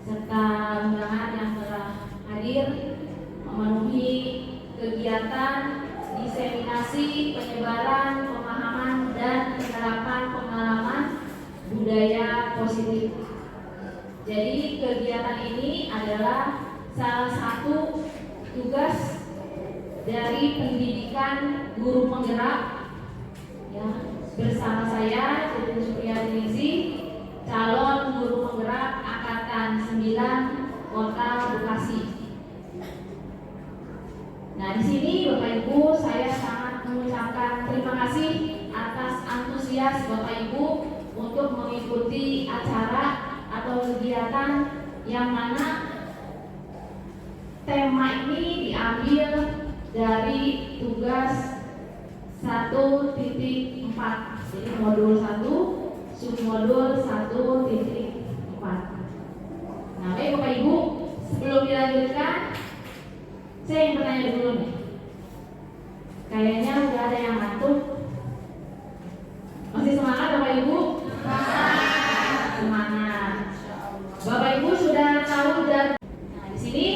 serta undangan yang telah hadir memenuhi kegiatan diseminasi penyebaran pemahaman dan penerapan pengalaman budaya positif. Jadi kegiatan ini adalah salah satu tugas dari pendidikan guru penggerak ya, bersama saya Dede Supriyatningsi, calon guru penggerak angkatan 9 Kota Bekasi. Nah, di sini Bapak Ibu saya sangat mengucapkan terima kasih atas antusias Bapak Ibu untuk mengikuti acara atau kegiatan yang mana tema ini diambil dari tugas 1.4. Jadi modul 1, submodul 1.4. Nah, baik Bapak Ibu, sebelum dilanjutkan saya ingin bertanya dulu nih. Kayaknya udah ada yang ngantuk. Masih semangat Bapak Ibu? Semangat. Bapak Ibu sudah tahu dan nah, di sini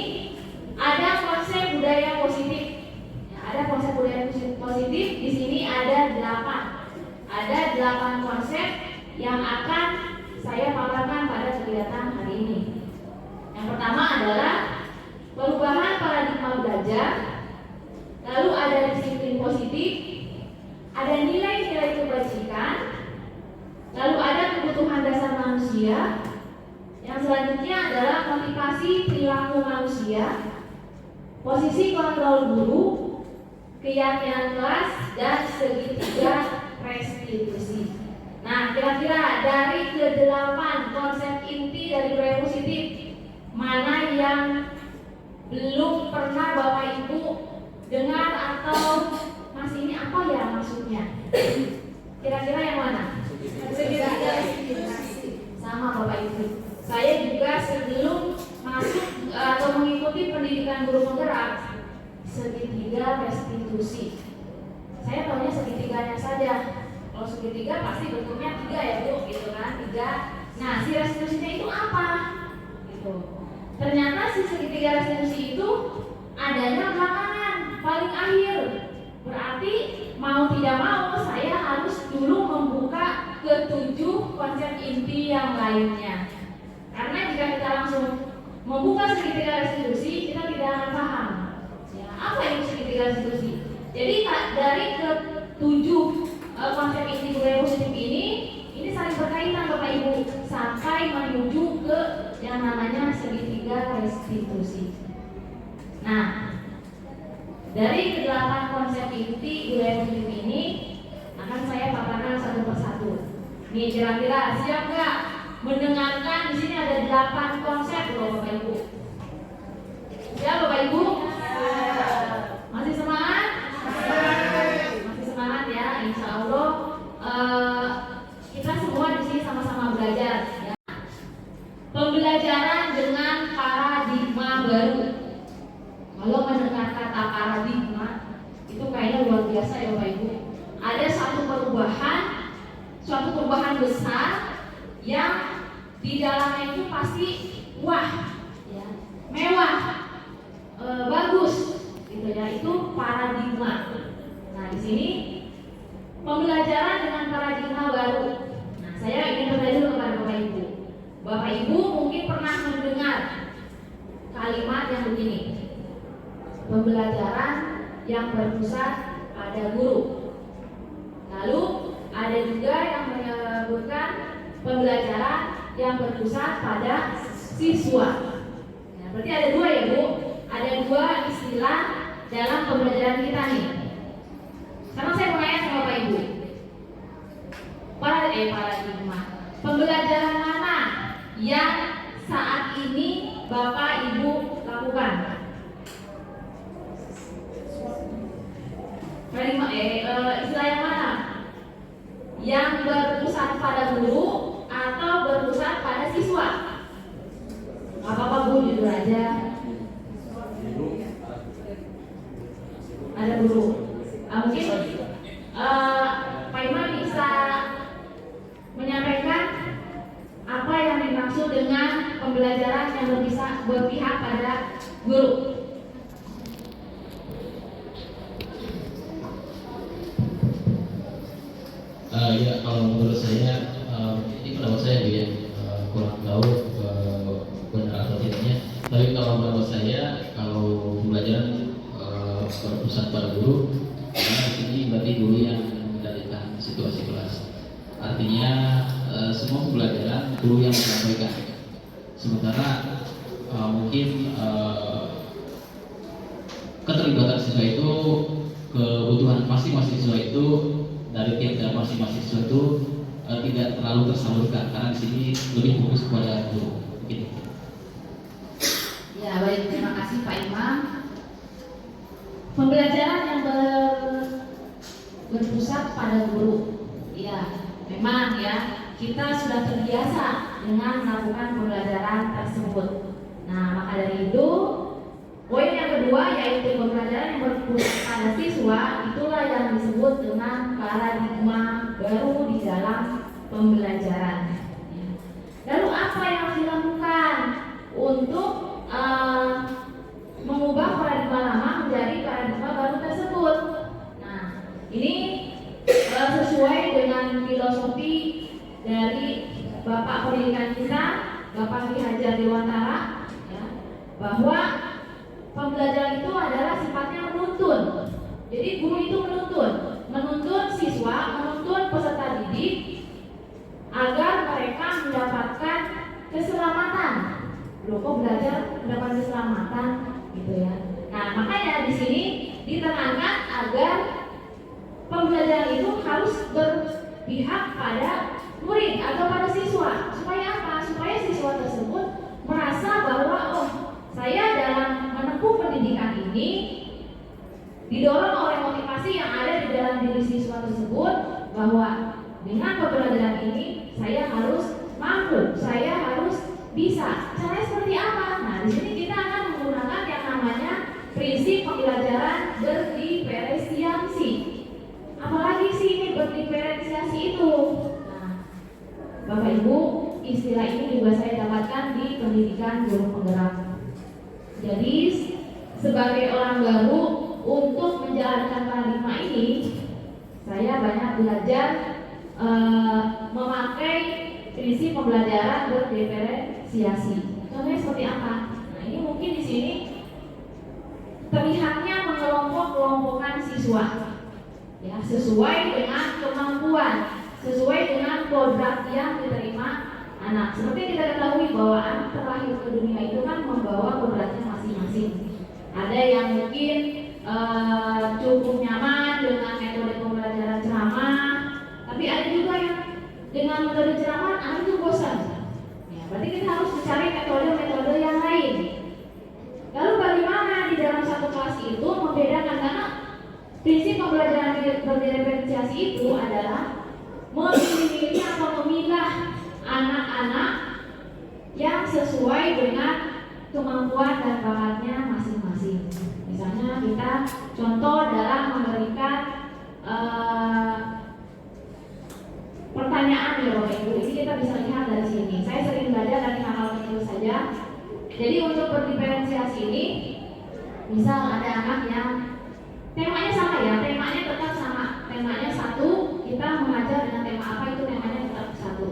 ada konsep budaya positif. Ya, ada konsep budaya positif. Di sini ada 8. Ada 8 konsep yang akan saya paparkan pada kegiatan hari ini. Yang pertama adalah perubahan paradigma belajar. Lalu ada disiplin positif, ada nilai-nilai kebajikan, lalu ada kebutuhan dasar manusia. Yang selanjutnya adalah motivasi perilaku manusia, posisi kontrol guru, keyakinan kelas, dan segitiga restitusi. Nah, kira-kira dari ke-8 konsep inti dari budaya positif, mana yang belum pernah Bapak Ibu dengar atau masih ini apa ya maksudnya? Kira-kira yang mana? Segitiga restitusi. Sama Bapak Ibu. Saya juga sebelum masuk atau mengikuti pendidikan guru penggerak, segitiga restitusi. Saya tahunya segitiganya saja. Kalau segitiga pasti bentuknya 3 ya Bu, gitu kan? 3. Nah, si restitusinya itu apa? Gitu. Ternyata si segitiga restitusi itu adanya belakangan, paling akhir. Berarti mau tidak mau saya harus dulu membuka ke-7 konsep inti yang lainnya. Karena jika kita langsung membuka segitiga restitusi, kita tidak akan paham ya, apa itu segitiga restitusi. Jadi dari ke-7 konsep inti budaya positif ini saling berkaitan Bapak Ibu sampai menuju ke yang namanya segitiga restitusi. Nah, dari ke-8 konsep inti budaya positif ini akan saya paparkan satu persatu. Nih kira-kira siap nggak mendengarkan? Di sini ada 8 konsep loh Bapak Ibu. Ya Bapak Ibu? Masih semangat? Masih semangat ya, insya Allah. Kita semua di sini sama-sama belajar ya. Pembelajaran dengan paradigma baru. Kalau mendengar kata paradigma itu kayaknya luar biasa ya Bapak Ibu. Ada suatu perubahan besar yang di dalamnya itu pasti wah, ya, mewah, bagus, gitu ya. Itu paradigma. Nah di sini pembelajaran dengan paradigma baru. Nah saya ingin bertanya dulu kepada Bapak Ibu. Bapak Ibu mungkin pernah mendengar kalimat yang begini: pembelajaran yang berpusat pada guru. Lalu ada juga yang menyebutkan pembelajaran yang berpusat pada siswa. Nah, berarti ada 2 ya Bu. Ada 2 istilah dalam pembelajaran kita nih. Sekarang saya mau tanya sama Bapak Ibu. Paradigma. Pembelajaran mana yang saat ini Bapak Ibu lakukan? Istilah yang mana? Yang berpusat pada guru atau berpusat pada siswa? Apa-apa Bu, jujur aja. Ada guru. Mungkin Pak Iman bisa menyampaikan apa yang dimaksud dengan pembelajaran pembelajaran yang berpihak pada guru. Ya, kalau menurut saya ini pendapat saya ya, kurang tahu benar atau tidaknya. Tapi kalau menurut saya, kalau pembelajaran berpusat pada guru, karena di sini berarti guru yang mengendalikan situasi kelas. Artinya semua pembelajaran guru yang menyampaikan. Sementara mungkin keterlibatan siswa itu, kebutuhan masing-masing siswa itu dari tiap masing-masing siswa itu tidak terlalu tersalurkan, karena di sini lebih fokus kepada guru. Begitu. Ya, baik, terima kasih Pak Imam. Pembelajaran yang berpusat pada guru. Ya, memang ya, kita sudah terbiasa dengan melakukan pembelajaran tersebut. Nah, maka dari itu, poin yang kedua yaitu pembelajaran yang berpusat pada siswa, itulah yang disebut dengan paradigma baru di dalam pembelajaran. Lalu apa yang harus dilakukan untuk mengubah paradigma lama menjadi paradigma baru tersebut? Nah, ini sesuai dengan filosofi dari Bapak Pendidikan kita, Bapak Ki Hajar Dewantara, ya, bahwa pembelajaran itu adalah sifatnya menuntun. Jadi guru itu menuntun siswa, menuntun peserta didik agar mereka mendapatkan keselamatan. Loh, kok belajar mendapat keselamatan, gitu ya. Nah, makanya di sini ditekankan agar pembelajaran itu harus berpihak pada murid atau pada siswa. Supaya apa? Supaya siswa tersebut merasa bahwa saya dalam menempuh pendidikan ini didorong oleh motivasi yang ada di dalam diri siswa tersebut, bahwa dengan pembelajaran ini saya harus mampu, saya harus bisa. Caranya seperti apa? Nah, di sini kita akan menggunakan yang namanya prinsip pembelajaran berdiferensiasi. Apalagi sih ini berdiferensiasi itu? Nah, Bapak Ibu, istilah ini juga saya dapatkan di pendidikan guru penggerak. Jadi sebagai orang baru untuk menjalankan paradigma ini, saya banyak belajar memakai prinsip pembelajaran berdiferensiasi. Contohnya seperti apa? Nah, ini mungkin di sini terlihatnya mengelompok-kelompokkan siswa, ya, sesuai dengan kemampuan, sesuai dengan kodrat yang diterima anak. Seperti kita ketahui bahwa anak terlahir ke dunia itu kan membawa kodratnya masing-masing. Ada yang mungkin cukup nyaman dengan metode pembelajaran ceramah, tapi ada juga yang dengan metode ceramah anak itu bosan. Ya, berarti kita harus mencari metode-metode yang lain. Lalu bagaimana di dalam satu kelas itu membedakan, karena prinsip pembelajaran berdiferensiasi itu adalah memilih atau memilah anak-anak yang sesuai dengan kemampuan dan bakatnya masing-masing. Misalnya kita contoh dalam memberikan pertanyaan ya Bapak Ibu. Ini kita bisa lihat dari sini. Saya sering belajar dari hal-hal kecil saja. Jadi untuk berdiferensiasi ini, misal ada anak yang temanya sama ya, temanya tetap sama. Temanya satu, kita mengajar dengan tema apa itu temanya tetap satu.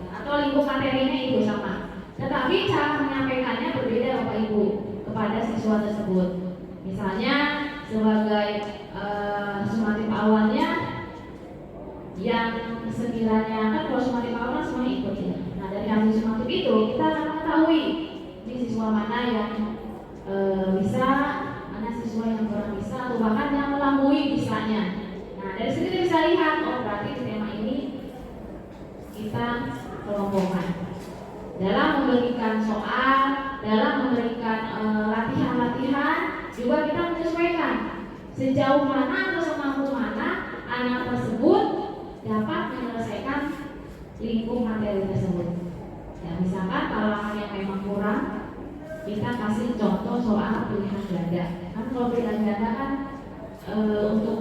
Atau lingkup materinya itu sama. Tetapi cara menyampaikannya berbeda Bapak Ibu kepada siswa tersebut. Misalnya sebagai sumatif awalnya yang sekiranya kan kalau sumatif awal semua ikut ya. Nah, dari hasil sumatif itu kita akan mengetahui ini siswa mana yang bisa, mana siswa yang kurang bisa, atau bahkan yang melampaui bisanya. Nah, dari sini kita bisa lihat, berarti di tema ini kita kelompokkan. Dalam memberikan soal, dalam memberikan latihan-latihan, juga kita menyesuaikan sejauh mana atau semampu mana anak tersebut dapat menyelesaikan lingkup materi tersebut. Ya, misalkan kalau anak yang memang kurang, kita kasih contoh soal pilihan ganda. Kan kalau pilihan ganda kan untuk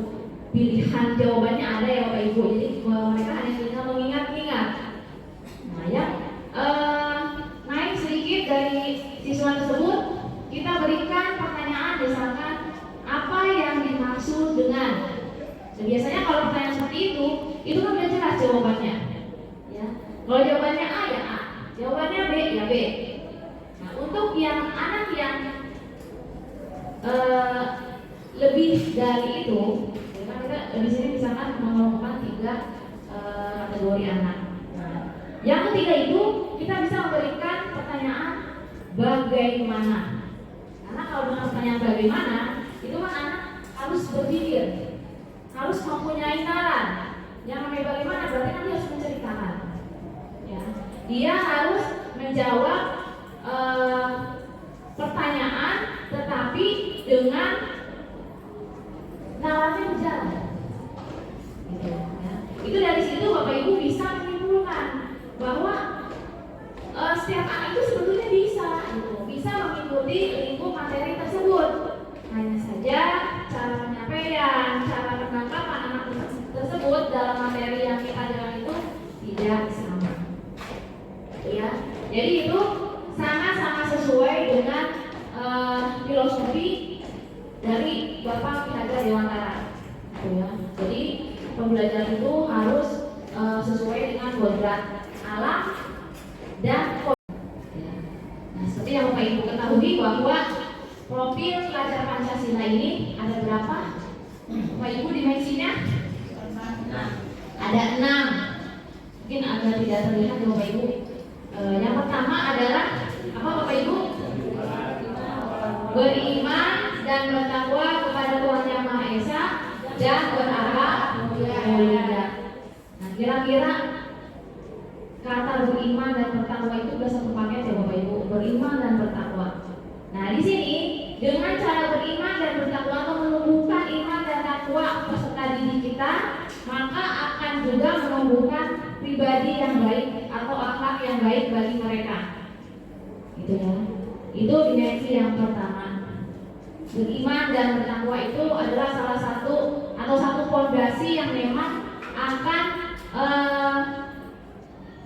pilihan jawabannya ada ya Bapak Ibu. Jadi mereka hanya tinggal mengingat-ingat. Nah ya, naik sedikit dari siswa tersebut kita berikan pertanyaan misalkan apa yang dimaksud dengan. Nah, biasanya kalau pertanyaan seperti itu kan udah jelas jawabannya. Ya. Kalau jawabannya A ya A, jawabannya B ya B. Nah, untuk yang anak yang lebih dari itu, ya kan kita di sini misalkan mengelompokkan 3 kategori anak. Nah, yang ketiga itu kita bisa memberikan pertanyaan bagaimana. Karena kalau dengan pertanyaan bagaimana, itu kan anak harus berpikir, harus mempunyai nalar. Yang namanya bagaimana berarti kan dia harus menceritakan. Ya. Dia harus menjawab pertanyaan, tetapi dengan nalarnya berjalan. Gitu, ya. Itu dari situ Bapak Ibu bisa menyimpulkan bahwa setiap anak itu sebetulnya bisa mengikuti lingkup materi tersebut. Hanya saja cara penyampaian, cara penangkapan anak tersebut dalam materi yang kita ajarkan itu tidak sama. Ya, jadi itu sangat-sangat sesuai dengan filosofi dari Bapak Ki Hajar Dewantara. Ya, jadi pembelajaran itu harus sesuai dengan kodrat alam dan nah, seperti yang Bapak Ibu ketahui bahwa profil pelajar Pancasila ini ada berapa? Bapak Ibu dimensinya? Ada 6. Mungkin agak tidak terlihat ya Bapak Ibu. Yang pertama adalah apa Bapak Ibu? Beriman dan bertakwa kepada Tuhan Yang Maha Esa dan berharap mulia. Nah, kira-kira kata beriman dan bertakwa itu sudah satu paket ya Bapak Ibu, beriman dan bertakwa. Nah, di sini dengan cara beriman dan bertakwa atau menumbuhkan iman dan takwa peserta didik kita, maka akan juga menumbuhkan pribadi yang baik atau akhlak yang baik bagi mereka. Gitu ya. Itu dimensi yang pertama. Beriman dan bertakwa itu adalah salah satu atau satu fondasi yang memang akan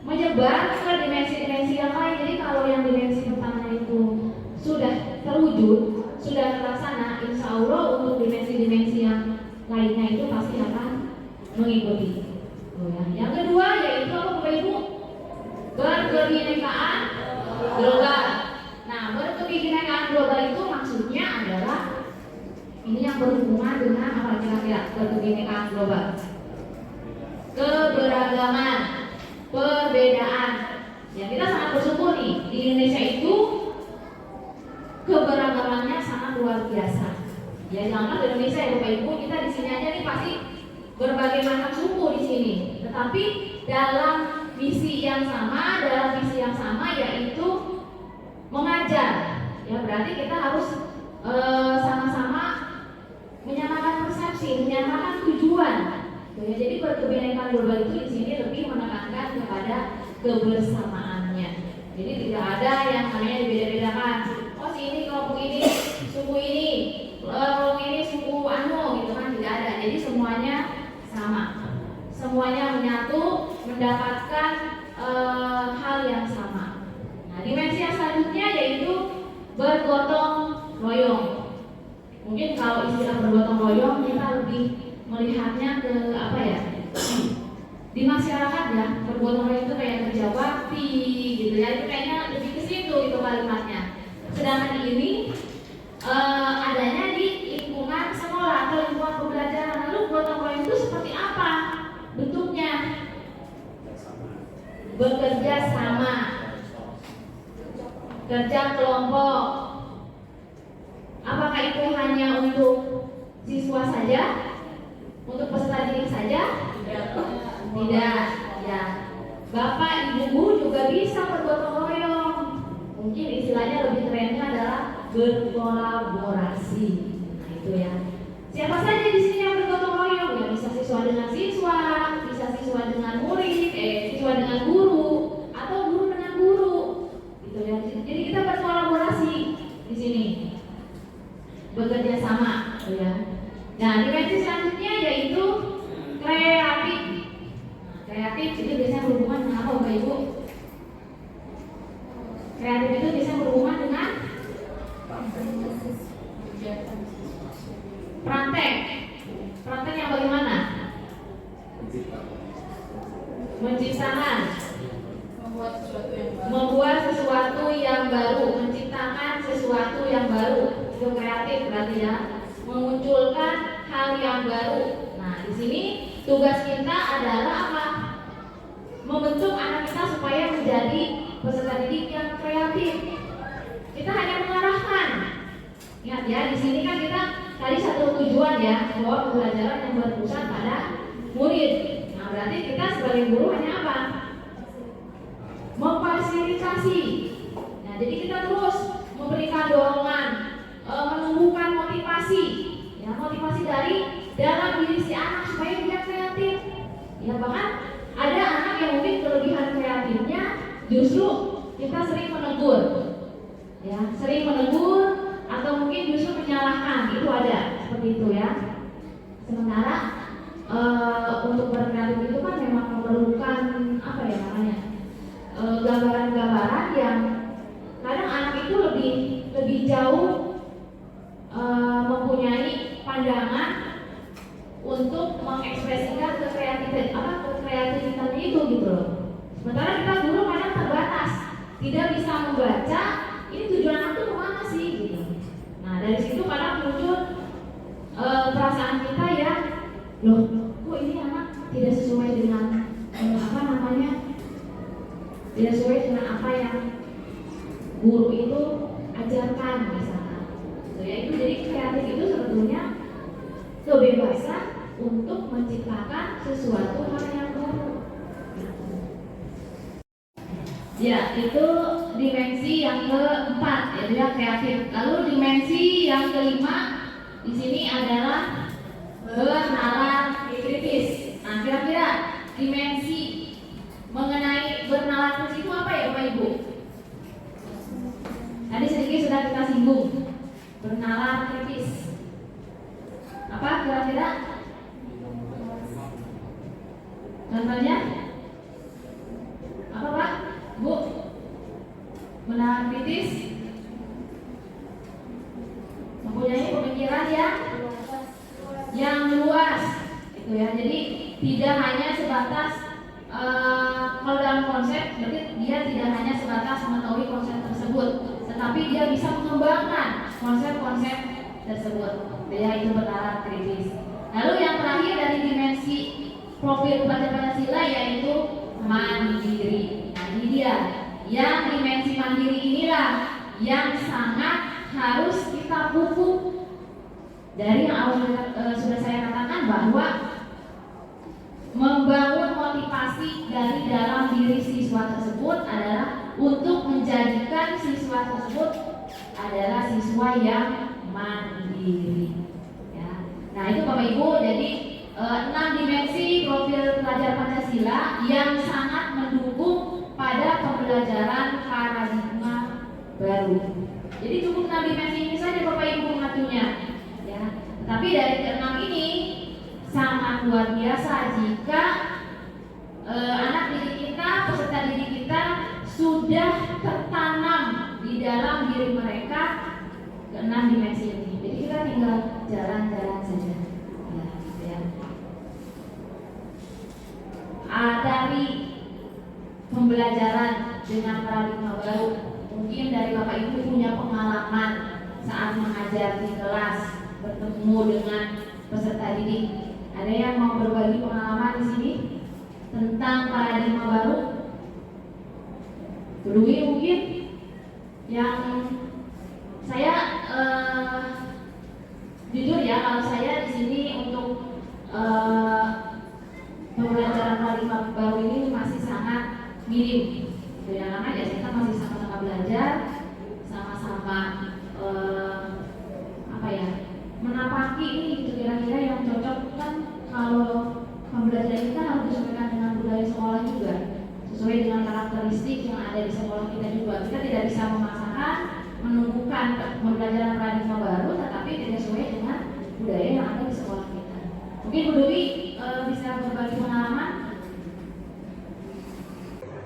menyebar ke dimensi-dimensi yang lain. Jadi kalau yang dimensi pertama itu sudah terwujud, sudah terlaksana, insya Allah untuk dimensi-dimensi yang lainnya itu pasti akan mengikuti. Yang kedua yaitu apa Bapak Ibu? Berkebinekaan global. Nah, berkebinekaan global itu maksudnya adalah ini yang berhubungan dengan apa kira-kira berkebinekaan global? Keberagaman, perbedaan. Ya, kita sangat bersyukur nih di Indonesia itu keberagamannya sangat luar biasa. Ya, jangan di Indonesia ya Bapak Ibu, kita di sini aja nih pasti berbagai macam suku di sini. Tetapi dalam visi yang sama, yaitu mengajar. Ya, berarti kita harus sama-sama menyamakan persepsi, menyamakan tujuan. Ya, jadi berkebinekaan global itu di sini lebih menekankan kepada kebersamaannya. Jadi tidak ada yang namanya dibeda-bedakan. Oh, si ini kelompok ini, suku ini, kelompok ini suku anu, gitu kan tidak ada. Jadi semuanya sama, semuanya menyatu, mendapatkan hal yang sama. Nah, dimensi yang selanjutnya yaitu bergotong royong. Mungkin kalau istilah bergotong royong kita lebih melihatnya ke apa ya? Di masyarakat ya, bergotong royong itu kayak kerja bakti gitu ya. Itu kayaknya lebih ke situ itu kalimatnya. Sedangkan ini adanya di lingkungan sekolah atau lingkungan pembelajaran. Lalu gotong royong itu seperti apa bentuknya? Bekerja sama, kerja kelompok. Apakah itu hanya untuk siswa saja? Untuk peserta didik saja? Tidak. Ya. Bapak Ibu guru juga bisa bergotong royong. Mungkin istilahnya lebih kerennya adalah berkolaborasi. Nah, itu ya. Siapa saja di sini yang bergotong royong? Ya, bisa siswa dengan siswa, bisa siswa dengan murid, siswa dengan guru, atau guru dengan guru. Gitu ya. Jadi kita berkolaborasi di sini. Bekerja sama, gitu ya. Nah, dimensi selanjutnya yaitu kreatif. Kreatif itu biasanya berhubungan dengan apa Bapak Ibu? Kreatif itu biasanya berhubungan dengan baru, itu kreatif berarti ya, memunculkan hal yang baru. Nah, di sini tugas kita adalah apa? Membentuk anak kita supaya menjadi peserta didik yang kreatif. Kita hanya mengarahkan. Ingat ya, di sini kan kita tadi satu tujuan ya, bahwa pembelajaran yang berpusat pada murid. Nah, berarti kita sebagai guru hanya apa? Memfasilitasi. Nah, jadi kita terus memberikan dorongan, menumbuhkan motivasi, ya, motivasi dari dalam diri si anak supaya dia kreatif. Ya, bahkan ada anak yang mungkin kelebihan kreatifnya justru kita sering menegur, ya, sering menegur atau mungkin justru menyalahkan, itu ada seperti itu ya. Sementara untuk berkreatif itu kan memang memerlukan apa ya namanya, gambaran-gambaran yang kadang anak itu lebih jauh mempunyai pandangan untuk mengekspresikan kekreativitasnya itu gitu loh. Sementara kita guru kadang terbatas, tidak bisa membaca ini tujuan anak itu kemana sih gitu. Nah, dari situ kadang muncul perasaan kita ya, loh kok ini anak tidak sesuai dengan tidak sesuai dengan apa yang guru itu ajarkan misalnya. So, ya itu jadi kreatif itu sebetulnya kebebasan untuk menciptakan sesuatu hal yang baru. Ya, itu dimensi yang keempat, yaitu yang kreatif. Lalu dimensi yang kelima di sini adalah bernalar kritis. Nah, kira-kira dimensi mengenai bernalar kritis itu apa ya, Bapak Ibu? Tadi sedikit sudah kita singgung. Bernalar kritis. Apa kira-kira? Contohnya? Apa Pak? Bu? Bernalar kritis mempunyai pemikiran yang luas, itu ya. Jadi tidak hanya sebatas kalau dalam konsep, berarti dia tidak hanya sebatas mengetahui konsep tersebut, tetapi dia bisa mengembangkan konsep-konsep tersebut. Ya, itu bernalar kritis. Lalu yang terakhir dari dimensi profil pelajar Pancasila yaitu mandiri. Nah, ini dia. Yang dimensi mandiri inilah yang sangat harus kita pupuk. Dari yang awal sudah saya katakan bahwa membangun motivasi dari dalam diri siswa tersebut adalah untuk menjadikan siswa tersebut adalah siswa yang mandiri. Ya. Nah, itu Bapak Ibu, jadi 6 dimensi profil pelajar Pancasila yang sangat mendukung pada pembelajaran paradigma baru. Jadi cukup 6 dimensi ini saja Bapak Ibu mengaturnya. Ya. Tapi dari ke-6 ini sangat luar biasa jika anak didik kita, peserta didik kita sudah tertanam di dalam diri mereka ke-6 dimensi ini. Jadi kita tinggal jalan-jalan saja. Ya. Dari pembelajaran dengan paradigma baru, mungkin dari Bapak Ibu punya pengalaman saat mengajar di kelas, bertemu dengan peserta didik. Ada yang mau berbagi pengalaman di sini tentang paradigma baru? Dulu mungkin yang saya jujur ya, kalau saya di sini untuk pembelajaran paradigma baru ini masih sangat minim. Karena ya kita masih sama-sama belajar, sama-sama menapaki ini gitu kira-kira yang cocok. Kan kalau pembelajaran kita harus disesuaikan dengan budaya sekolah juga, sesuai dengan karakteristik yang ada di sekolah kita juga. Kita tidak bisa memaksakan menumbuhkan pembelajaran paradigma baru tetapi tidak sesuai dengan budaya yang ada di sekolah kita. Mungkin Bu Dewi bisa berbagi pengalaman.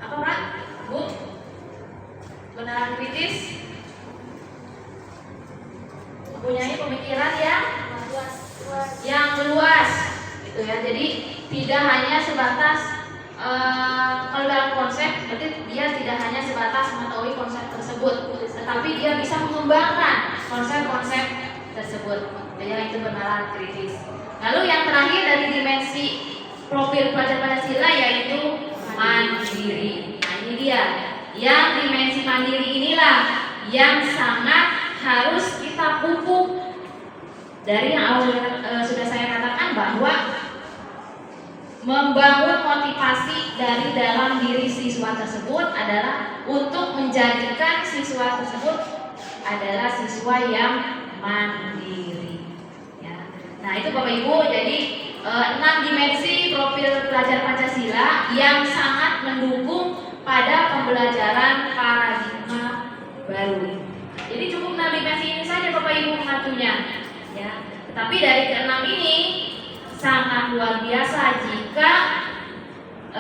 Apa Pak? Bu? Benar kritis? Mempunyai pemikiran yang luas gitu ya. Jadi tidak hanya sebatas kalau dalam konsep, berarti dia tidak hanya sebatas mengetahui konsep tersebut, tetapi dia bisa mengembangkan konsep-konsep tersebut. Yang itu bernalar kritis. Lalu yang terakhir dari dimensi profil pelajar Pancasila yaitu mandiri. Nah, ini dia. Yang dimensi mandiri inilah yang sangat harus kita pupuk. Dari yang awal sudah saya katakan bahwa membangun motivasi dari dalam diri siswa tersebut adalah untuk menjadikan siswa tersebut adalah siswa yang mandiri. Ya. Nah itu Bapak Ibu, jadi 6 dimensi profil pelajar Pancasila yang sangat mendukung pada pembelajaran paradigma baru. Jadi cukup 6 dimensi ini saja Bapak Ibu mengaturnya. Ya. Tetapi dari ke-6 ini sangat luar biasa jika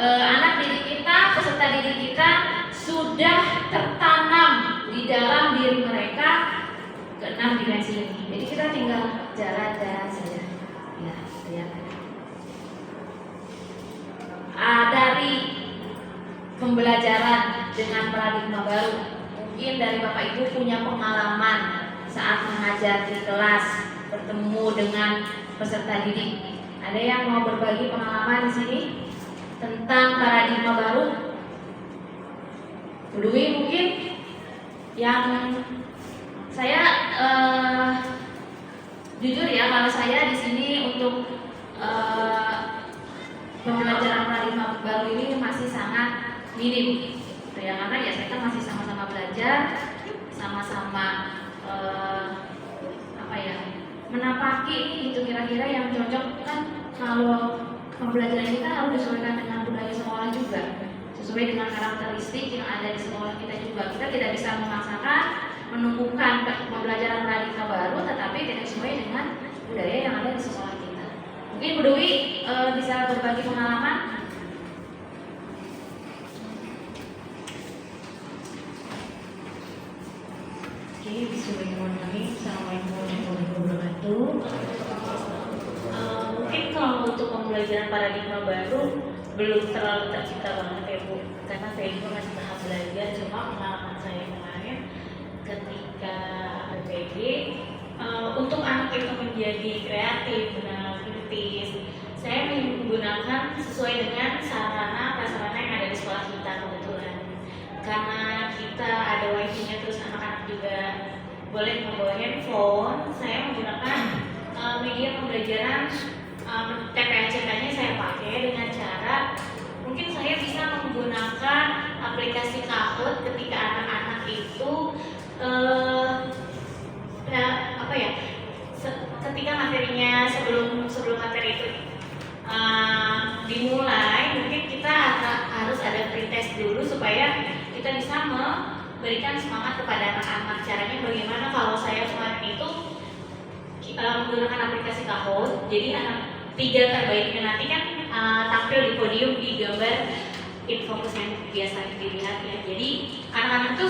anak didik kita, peserta didik kita sudah tertanam di dalam diri mereka ke-6 dimensi ini. Jadi kita tinggal jalan-jalan saja. Ya, lihat. Dari pembelajaran dengan paradigma baru, mungkin dari Bapak Ibu punya pengalaman saat mengajar di kelas, bertemu dengan peserta didik. Ada yang mau berbagi pengalaman di sini tentang paradigma baru? Bu Dwi mungkin yang saya jujur ya, kalau saya di sini untuk pembelajaran paradigma baru ini masih sangat minim. Ya, karena ya saya kan masih sama-sama belajar, sama-sama menapaki ini gitu kira-kira yang cocok. Kan kalau pembelajaran kita harus disesuaikan dengan budaya sekolah juga, sesuai dengan karakteristik yang ada di sekolah kita juga. Kita tidak bisa memaksakan menumbuhkan pembelajaran paradigma baru tetapi tidak sesuai dengan budaya yang ada di sekolah kita. Mungkin Bu Dewi bisa berbagi pengalaman. Oke, bismillahirrahmanirrahim. Assalamualaikum warahmatullahi wabarakatuh. Mungkin kalau untuk pembelajaran paradigma baru belum terlalu tercipta banget ya Bu, karena saya juga masih tahap belajar. Cuma pengalaman saya kemarin ketika PPG, untuk anak itu menjadi kreatif, benar kritis, saya menggunakan sesuai dengan sarana prasarana yang ada di sekolah kita kebetulan. Karena kita ada wifi-nya, terus anak-anak juga boleh membawa handphone, saya menggunakan media pembelajaran TPACK-nya saya pakai dengan cara mungkin saya bisa menggunakan aplikasi Kahoot ketika anak-anak itu ketika materinya sebelum materi itu dimulai, mungkin kita harus ada pretest dulu supaya kita bisa memberikan semangat kepada anak-anak. Caranya bagaimana? Kalau saya kemarin itu menggunakan aplikasi Kahoot, jadi anak 3 terbaiknya nanti kan tampil di podium di gambar infocus yang biasa dilihat ya. Jadi anak-anak itu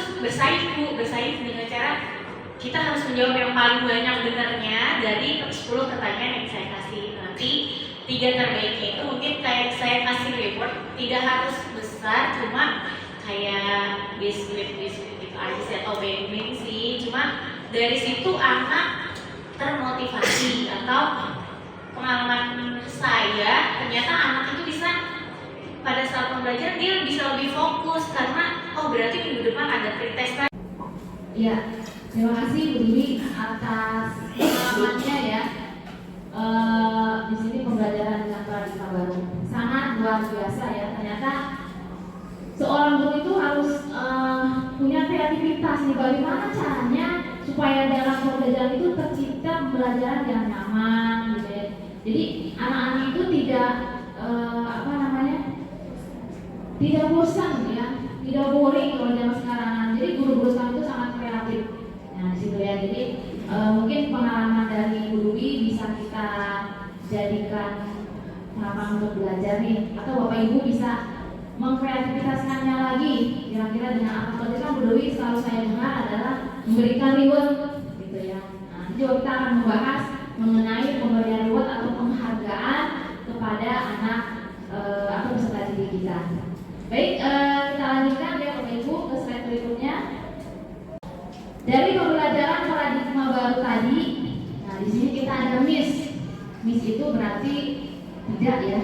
bersaing dengan cara kita harus menjawab yang paling banyak benarnya dari 10 pertanyaan yang saya kasih. Nanti 3 terbaiknya itu mungkin kayak saya kasih reward, tidak harus besar, cuma kayak biskuit gitu aja atau beng-beng sih. Cuma dari situ anak termotivasi. Atau pengalaman saya, ternyata anak itu bisa pada saat pembelajaran dia bisa lebih fokus karena berarti minggu depan ada pretest. Ya, terima kasih Bu Dewi atas pengalamannya ya. Di sini pembelajaran dengan paradigma baru sangat luar biasa ya. Ternyata seorang guru itu harus punya kreativitas nih, bagaimana caranya supaya dalam pembelajaran itu tercipta pembelajaran yang nyaman gitu ya. Jadi anak-anak itu tidak tidak bosan ya, tidak boring kalau zaman sekarang. Jadi guru-guru sekarang itu sangat kreatif. Nah di situ ya. Jadi mungkin pengalaman dari Bu Dewi bisa kita jadikan harapan untuk belajar nih, atau Bapak Ibu bisa mengkreativitaskannya lagi kira-kira dengan apa. Tadi kan Bu Dewi selalu saya dengar adalah memberikan reward gitu ya. Nah, juga kita akan membahas mengenai pemberian reward atau penghargaan kepada anak atau peserta didik kita. Baik, kita lanjutkan ya Bapak Ibu ke slide berikutnya. Dari pembelajaran paradigma baru tadi. Nah, di sini kita ada miss. Miss itu berarti tidak ya.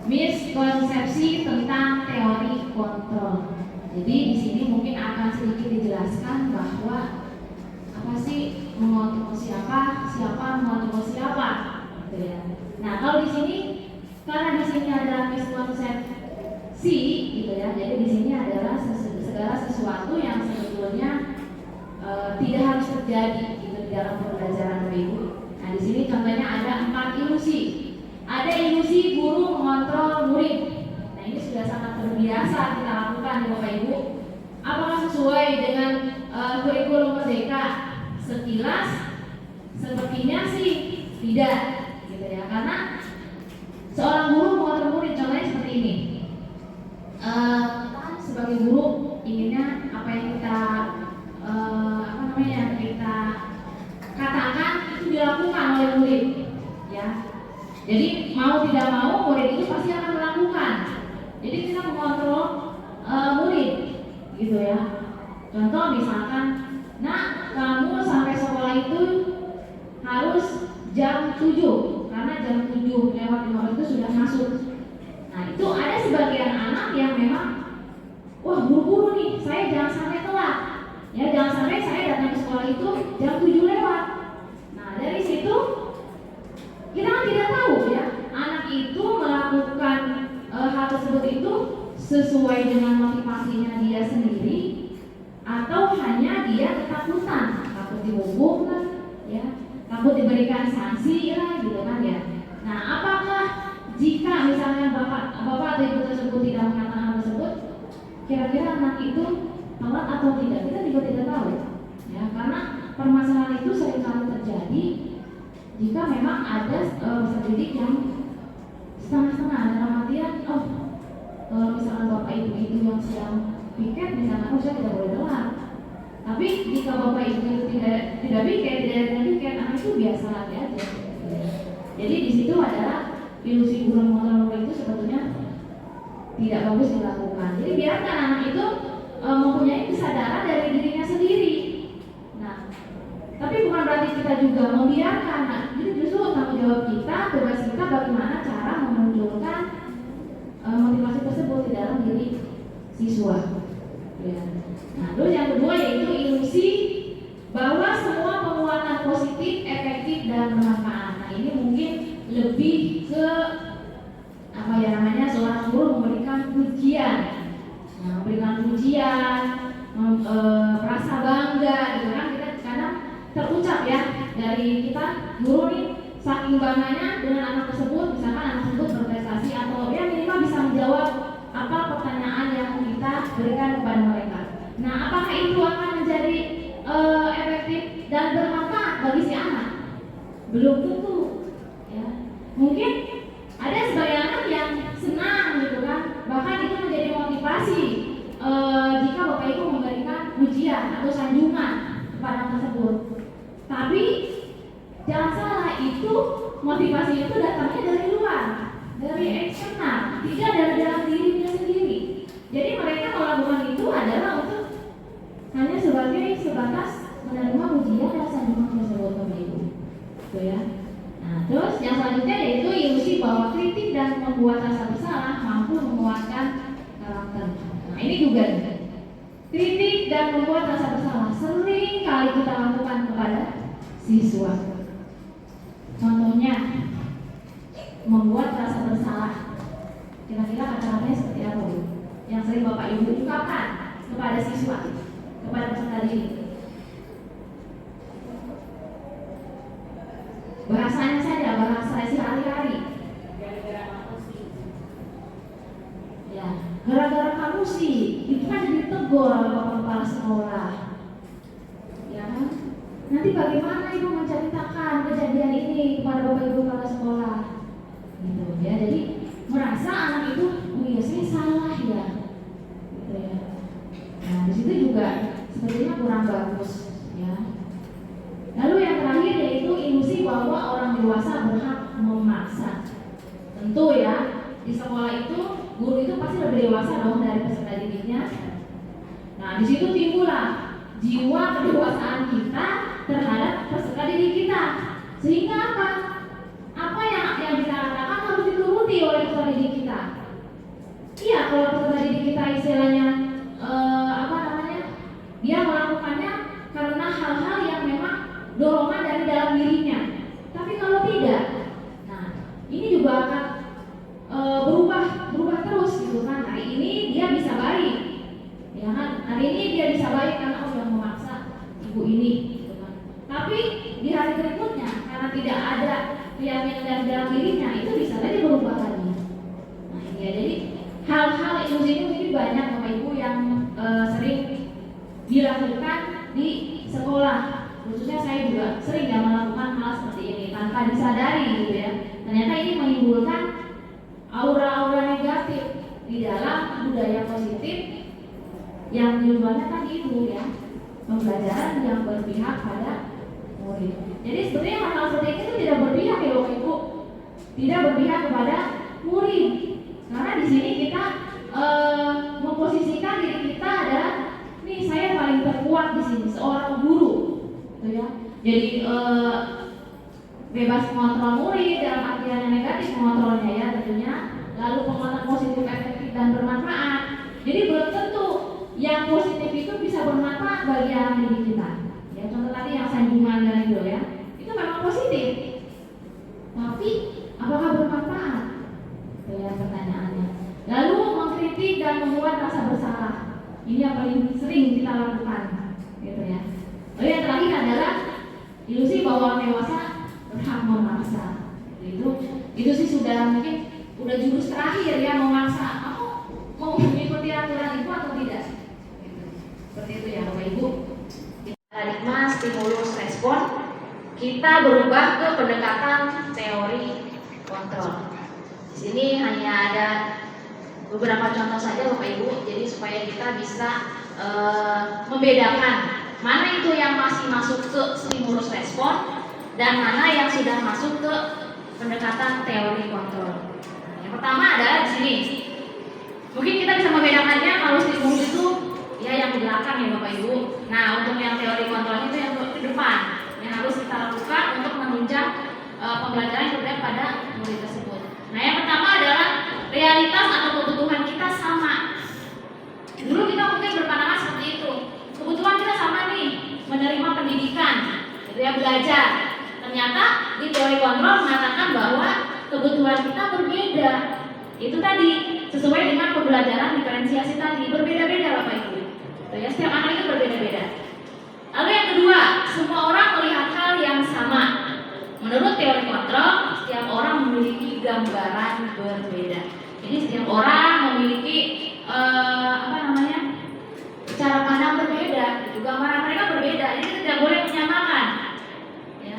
Miskonsepsi tentang teori kontrol. Jadi di sini mungkin akan sedikit dijelaskan bahwa apa sih mengontrol siapa, siapa mengontrol siapa, gitu ya. Nah, kalau di sini karena di sini ada miskonsepsi, gitu ya. Jadi di sini adalah segala sesuatu yang sebetulnya tidak harus terjadi gitu di dalam pembelajaran Ibu. Nah, di sini contohnya ada 4 ilusi. Ada ilusi guru mengontrol murid. Nah, ini sudah sangat terbiasa kita lakukan ya Bapak Ibu. Apakah sesuai dengan kurikulum Merdeka? Sekilas sepertinya sih tidak, gitu ya. Karena seorang guru mengontrol murid, contohnya seperti ini. Kita sebagai guru inginnya apa yang kita kita katakan itu dilakukan oleh murid, ya. Jadi mau tidak mau murid itu pasti akan melakukan. Jadi kita mengontrol murid, gitu ya. Contoh misalkan, nah kamu sampai sekolah itu harus jam 7 karena jam 7 lewat 5 itu sudah masuk. Nah itu ada sebagian anak yang memang, wah buru-buru nih, saya jangan sampai telat. Ya jangan sampai saya datang ke sekolah itu jam 7 lewat. Nah dari situ kita kan tidak tahu ya, anak itu melakukan hal tersebut itu sesuai dengan motivasinya dia sendiri atau hanya dia ketakutan, takut dihukum lah, ya, takut diberikan sanksi lah, gitu kan ya. Nah, apakah jika misalnya bapak atau ibu tersebut tidak mengatakan hal tersebut, kira-kira anak itu telat atau tidak? Kita juga tidak tahu, ya, karena permasalahan itu seringkali terjadi jika memang ada peserta didik yang setengah-setengah, dalam artian, kalau misalkan bapak ibu itu yang sedang piket, misalkan saya tidak boleh telat. Tapi jika bapak ibu itu tidak piket, anak itu biasa lagi aja. Jadi di situ adalah ilusi guru mengontrol itu sebetulnya tidak bagus dilakukan. Jadi biarkan anak itu mempunyai kesadaran dari dirinya sendiri. Nah, tapi bukan berarti kita juga membiarkan. Nah, jadi justru tanggung jawab kita, tugas kita bagaimana cara memunculkan motivasi tersebut di dalam diri siswa. Ya. Nah, terus yang kedua yaitu ilusi bahwa semua penguatan positif, efektif dan bermanfaat. Nah, ini mungkin lebih ke apa ya namanya, seorang guru memberikan pujian, rasa bangga, gitu kan. Kita kadang terucap ya dari kita, guru nih saking bangganya dengan anak tersebut, misalkan anak tersebut berprestasi atau ya minimal bisa menjawab apa pertanyaan yang kita berikan kepada mereka. Nah, apakah itu akan menjadi efektif dan bermanfaat bagi si anak? Belum tentu, ya. Mungkin ada sebagian anak yang senang, gitu kan, bahkan itu menjadi motivasi jika bapak ibu memberikan pujian atau sanjungan kepada anak tersebut. Tapi jangan salah, itu motivasi itu datangnya dari luar, dari eksternal, tidak dari dalam dirinya sendiri. Jadi mereka melakukan itu adalah untuk hanya sebatas menerima pujian dan sanjungan tersebut bapak ibu, gitu ya. Nah, terus yang selanjutnya yaitu ilusi bahwa kritik dan membuat rasa bersalah mampu menguatkan karakter. Nah, ini juga kritik dan membuat rasa bersalah sering kali kita lakukan kepada siswa. Contohnya membuat rasa bersalah. Kira-kira kata-katanya seperti apa, Bu? Yang sering bapak ibu ungkapkan kepada siswa, kepada peserta didik. Bahasanya saja, bahasa sehari-hari. Gara-gara kamu sih. Ya, gara-gara kamu sih, itu kan jadi tegur oleh bapak kepala sekolah. Ya kan? Nanti bagaimana ibu menceritakan kejadian ini kepada bapak ibu kepala sekolah? Gitu ya. Jadi merasa anak itu, oh iya saya salah ya. Gitu ya. Nah, di situ juga sepertinya kurang bagus, ya. Lalu yang terakhir yaitu ilusi bahwa orang dewasa berhak memaksa. Tentu ya, di sekolah itu guru itu pasti lebih dewasa dong dari peserta didiknya. Nah, di situ timbullah jiwa kedewasaan kita terhadap dirinya. Tapi kalau tidak, nah ini juga akan berubah terus gitu kan. Hari ini dia bisa baik, ya kan? Hari ini dia bisa baik karena yang memaksa ibu ini, gitu kan. Tapi di hari berikutnya karena tidak ada keyakinan dalam dirinya, itu bisa saja berubah lagi. Nah ini ya, jadi hal-hal ilusi ini mungkin banyak Bapak Ibu yang sering dilakukan di sekolah. Khususnya saya juga sering ya melakukan hal seperti ini tanpa disadari gitu ya. Ternyata ini menimbulkan aura-aura negatif di dalam budaya positif yang tujuannya kan itu ya, pembelajaran yang berpihak pada murid. Jadi sebenarnya hal-hal seperti ini itu tidak berpihak ya Bapak Ibu, tidak berpihak kepada murid. Karena di sini kita memposisikan diri kita adalah, nih saya paling terkuat di sini seorang guru, gitu ya. Jadi bebas mengontrol murid dalam artian yang negatif, mengontrolnya ya tentunya. Lalu penguatan positif, efektif dan bermanfaat. Jadi belum tentu yang positif itu bisa bermanfaat bagi anak didik kita. Ya contoh tadi yang sanjungan dan itu ya, itu memang positif. Tapi apakah bermanfaat? Itu ya pertanyaannya. Lalu mengkritik dan membuat rasa bersalah. Ini yang paling sering kita lakukan, gitu ya. Lalu yang terakhir adalah ilusi bahwa dewasa berhak memaksa. Itu sih sudah mungkin udah jurus terakhir ya, memaksa. Aku mau mengikuti aturan itu atau tidak? Seperti itu ya Bapak Ibu. Paradigma stimulus respon, kita berubah ke pendekatan teori kontrol. Di sini hanya ada beberapa contoh saja Bapak Ibu, jadi supaya kita bisa membedakan mana itu yang masih masuk ke stimulus respon dan mana yang sudah masuk ke pendekatan teori kontrol. Yang pertama adalah di sini. Mungkin kita bisa membedakannya kalau stimulus itu ya yang di belakang ya Bapak Ibu. Nah, untuk yang teori kontrolnya itu yang di depan, yang harus kita lakukan untuk menunjang pembelajaran yang berada pada murid tersebut. Nah, yang pertama adalah realitas atau kebutuhan kita sama. Dulu kita mungkin berpandangan seperti itu. Kebutuhan kita sama nih, menerima pendidikan, gitu ya, belajar. Ternyata di teori kontrol mengatakan bahwa kebutuhan kita berbeda. Itu tadi sesuai dengan pembelajaran diferensiasi tadi, berbeda-beda Bapak Ibu. Ya, setiap anak itu berbeda-beda. Lalu yang kedua, semua orang melihat hal yang sama. Menurut teori kontrol, setiap orang memiliki gambaran berbeda. Jadi setiap orang memiliki cara pandang berbeda. Gambaran mereka berbeda. Jadi tidak boleh menyamakan. Ya.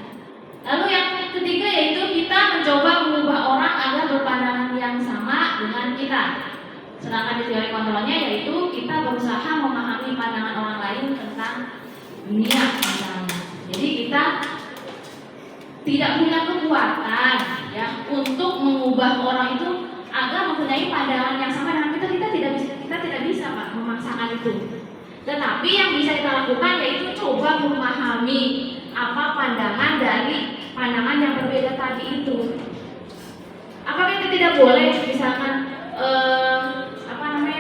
Lalu yang ketiga yaitu kita mencoba mengubah orang agar berpandangan yang sama dengan kita. Sedangkan di teori kontrolnya yaitu kita berusaha memahami pandangan orang lain tentang dunia misalnya. Jadi kita tidak punya kekuatan ya untuk mengubah orang itu agar mempunyai pandangan yang sama dengan kita. Kita tidak bisa Pak memaksakan itu. Tetapi yang bisa kita lakukan yaitu coba memahami apa pandangan dari pandangan yang berbeda tadi itu. Apakah kita tidak boleh misalkan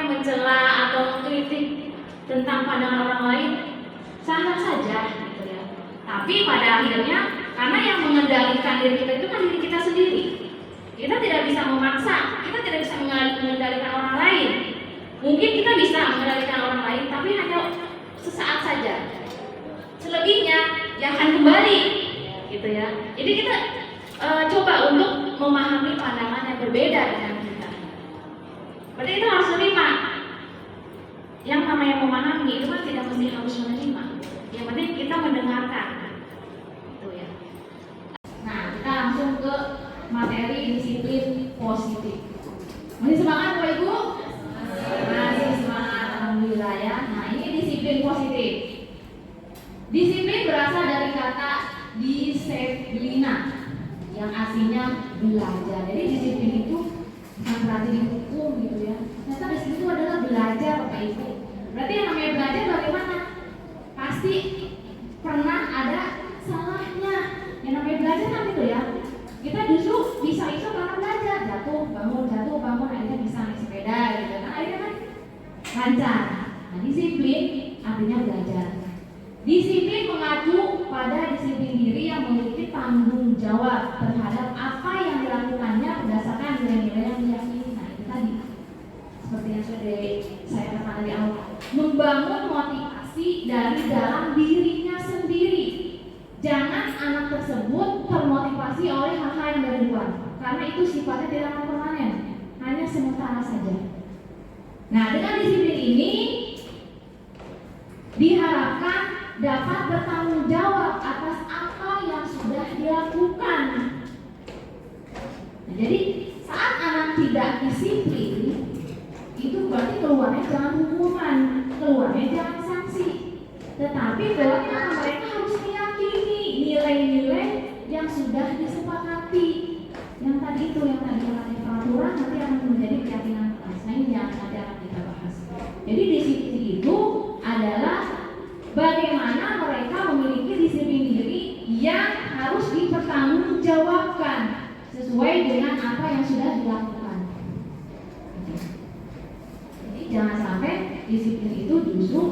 mencela atau mengkritik tentang pandangan orang lain? Sah-sah saja gitu ya. Tapi pada akhirnya karena yang mengendalikan diri kita itu kan diri kita sendiri. Kita tidak bisa memaksa, kita tidak bisa mengendalikan orang lain. Mungkin kita bisa mengendalikan orang lain, tapi hanya sesaat saja. Selebihnya yang akan kembali, gitu ya. Jadi kita coba untuk memahami pandangan yang berbeda dengan kita. Berarti itu harus terima. Yang namanya memahami itu kan tidak mesti harus menerima. Yang penting kita mendengarkan. Itu ya. Nah, kita langsung ke materi disiplin positif. Masih semangat Bapak Ibu? Masih semangat, alhamdulillah ya. Nah, ini disiplin positif. Disiplin berasal dari kata disiplina yang aslinya belajar. Jadi disiplin itu bukan berarti dihukum gitu ya. Ternyata disiplin itu adalah belajar Bapak Ibu. Berarti yang namanya belajar bagaimana? Pasti pernah ada salahnya. Yang namanya belajar kan gitu ya. Kita justru bisa itu karena belajar, jatuh bangun, akhirnya bisa naik sepeda gitu. Nah, akhirnya kan lancar. Nah, disiplin artinya belajar. Disiplin Disiplin mengacu pada disiplin diri yang memiliki tanggung jawab terhadap apa yang dilakukannya berdasarkan nilai-nilai yang diyakini. Nah itu tadi, seperti yang sudah saya katakan di awal, membangun motivasi dari dalam dirinya sendiri. Jangan anak tersebut termotivasi oleh hal-hal yang dari luar, karena itu sifatnya tidak akan permanen, hanya sementara saja. Nah, dengan disiplin ini diharapkan dapat bertanggung jawab atas apa yang sudah dilakukan. Nah, jadi saat anak tidak disiplin, itu berarti keluarnya jangan hukuman, keluarnya jangan sanksi, tetapi keluarnya mereka harus meyakini nilai-nilai yang sudah disepakati. Yang tadi itu, yang tadi peraturan nanti akan menjadi keyakinan kelas. Nah ini yang nanti akan kita bahas. Jadi disiplin itu adalah bagaimana mereka memiliki disiplin diri yang harus dipertanggungjawabkan sesuai dengan apa yang sudah dilakukan. Jadi jangan sampai disiplin itu justru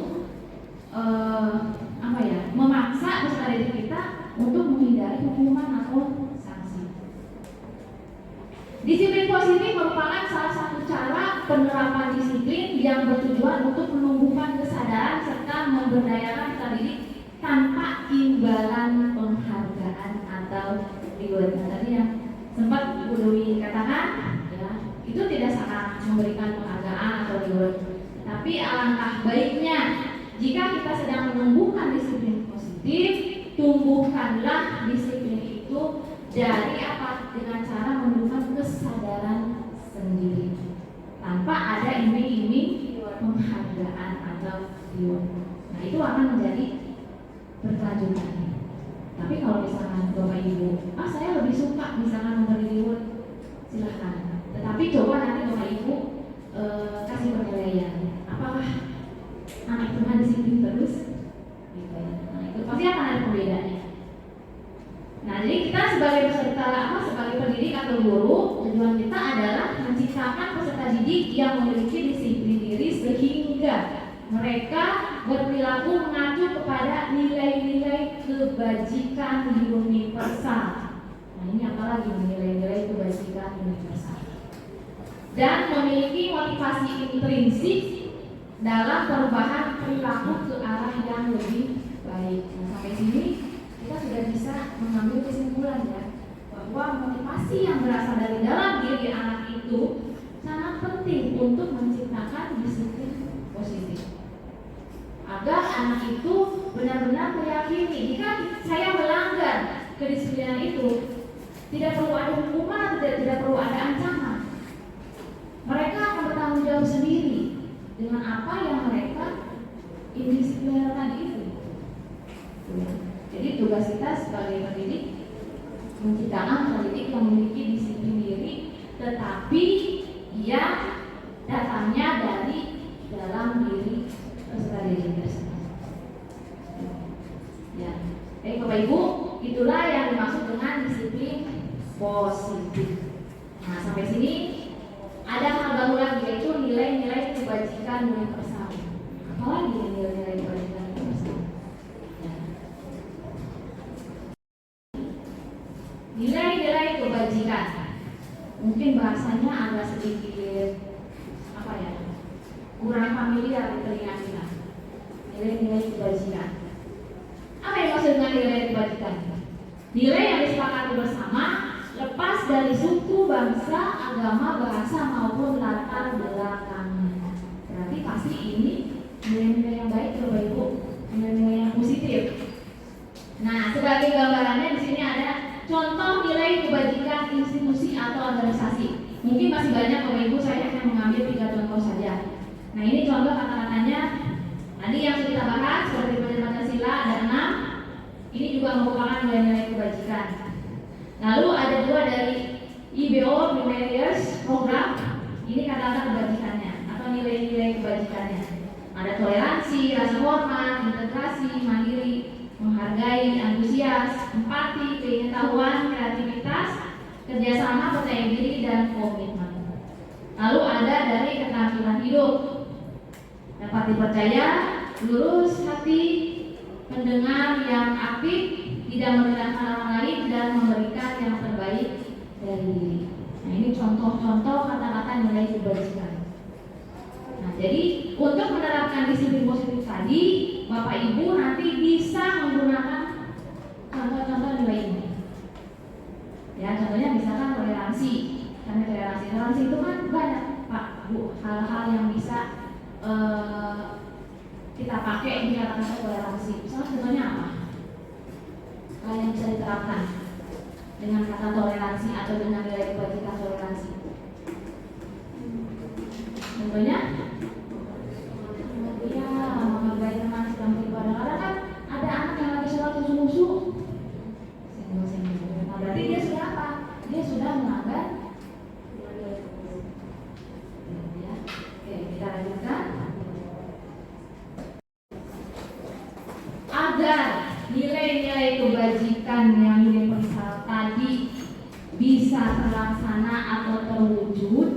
memaksa peserta didik kita untuk menghindari hukuman atau sanksi. Disiplin positif merupakan salah satu cara penerapan disiplin yang bertujuan untuk menumbuhkan kesadaran serta memberdayakan peserta didik tanpa imbalan penghargaan atau reward. Tadi yang sempat Bu Dewi katakan, ya, itu tidak sangat memberikan penghargaan atau reward. Tapi alangkah baiknya jika kita sedang menumbuhkan disiplin positif, tumbuhkanlah disiplin itu dari apa? Dengan cara menumbuhkan kesadaran sendiri, tanpa ada iming-iming penghargaan atau reward. Nah itu akan menjadi berkelanjutan. Tapi kalau misalkan Bapak Ibu, saya lebih suka misalkan memberi reward, silahkan. Tetapi coba nanti Bapak Ibu kasih penilaian, apakah anak Tuhan disiplin terus? Gitu ya. Nah itu pasti akan ada perbedaannya. Nah jadi kita sebagai peserta sebagai pendidik atau guru, tujuan kita adalah menciptakan peserta didik yang memiliki disiplin diri sehingga mereka berperilaku mengacu kepada nilai-nilai kebajikan universal. Nah ini apalagi nilai-nilai kebajikan universal. Dan memiliki motivasi intrinsik dalam perubahan perilaku ke arah yang lebih baik. Nah sampai sini kita sudah bisa mengambil kesimpulan ya, bahwa motivasi yang berasal dari dalam diri anak itu sangat penting untuk menciptakan disiplin positif. Agar anak itu benar-benar meyakini jika saya melanggar kedisiplinan itu, tidak perlu ada hukuman, tidak perlu ada ancaman. Mereka akan bertanggung jawab sendiri dengan apa yang mereka indisipliner tadi itu. Jadi tugas kita sebagai pendidik menciptakan pendidik yang memiliki disiplin diri, tetapi yang datangnya dari dalam diri peserta didik tersebut. Ya, Bapak Ibu, itulah yang dimaksud dengan disiplin positif. Nah sampai sini ada hal baru lagi, yaitu nilai-nilai kebajikan universal. Apalagi nilai-nilai kebajikan universal? Ya. Nilai-nilai kebajikan, mungkin bahasanya agak sedikit kurang familiar di telinga kita. Nilai-nilai kebajikan. Apa yang maksud dengan nilai kebajikan? Nilai yang disepakati bersama, lepas dari suku, bangsa, agama, bahasa maupun latar belakangnya. Berarti pasti ini nilai-nilai yang baik, Bapak Ibu, nilai-nilai yang positif. Nah, sebagai gambarannya di sini ada contoh nilai kebajikan institusi atau organisasi. Mungkin masih banyak Bapak Ibu, saya hanya mengambil 3 contoh saja. Nah, ini contoh kata-katanya. Tadi yang sudah kita bahas seperti Pancasila ada 6. Ini juga merupakan nilai-nilai kebajikan. Lalu ada 2 dari IBO Millenials Program. Ini kata-kata kebajikannya atau nilai-nilai kebajikannya. Ada toleransi, rasa hormat, integrasi, mandiri, menghargai, antusias, empati, pengetahuan, kreativitas, kerjasama, percaya diri, dan komitmen. Lalu ada dari keterampilan hidup, dapat dipercaya, lurus hati, pendengar yang aktif, tidak merendahkan orang lain, dan memberikan yang terbaik dari diri. Nah, ini contoh-contoh kata-kata nilai kebajikan. Nah, jadi untuk menerapkan disiplin positif tadi, Bapak Ibu nanti bisa menggunakan contoh-contoh nilai ini. Ya, contohnya misalkan toleransi. Karena toleransi itu kan banyak Pak Bu hal-hal yang bisa kita pakai di kata-kata toleransi. Misalnya contohnya apa? Hal yang bisa diterapkan dengan kata toleransi atau dengan nilai kebajikan toleransi. Contohnya, ya menghargai teman sedang beribadah. Karena kan ada anak yang lagi sholat khusyuk-khusyuk. Nah, berarti dia sudah apa? Dia sudah melanggar. Ya. Oke, kita lanjutkan. Agar nilai-nilai kebajikan yang universal tadi bisa terlaksana atau terwujud,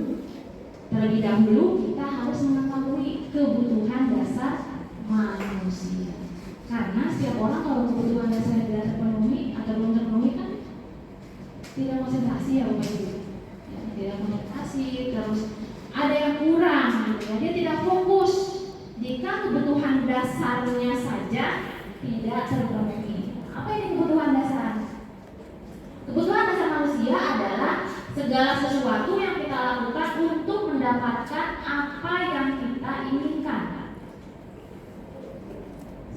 terlebih dahulu kita harus mengetahui kebutuhan dasar manusia. Karena setiap orang kalau kebutuhan dasar tidak terpenuhi atau belum terpenuhi kan tidak konsentrasi ya Bapak Ibu. Ya, tidak konsentrasi, terus ada yang kurang, ya, dia tidak fokus. Jika kebutuhan dasarnya saja tidak terpenuhi. Apa ini kebutuhan dasar? Kebutuhan dasar manusia adalah segala sesuatu yang kita lakukan untuk mendapatkan apa yang kita inginkan.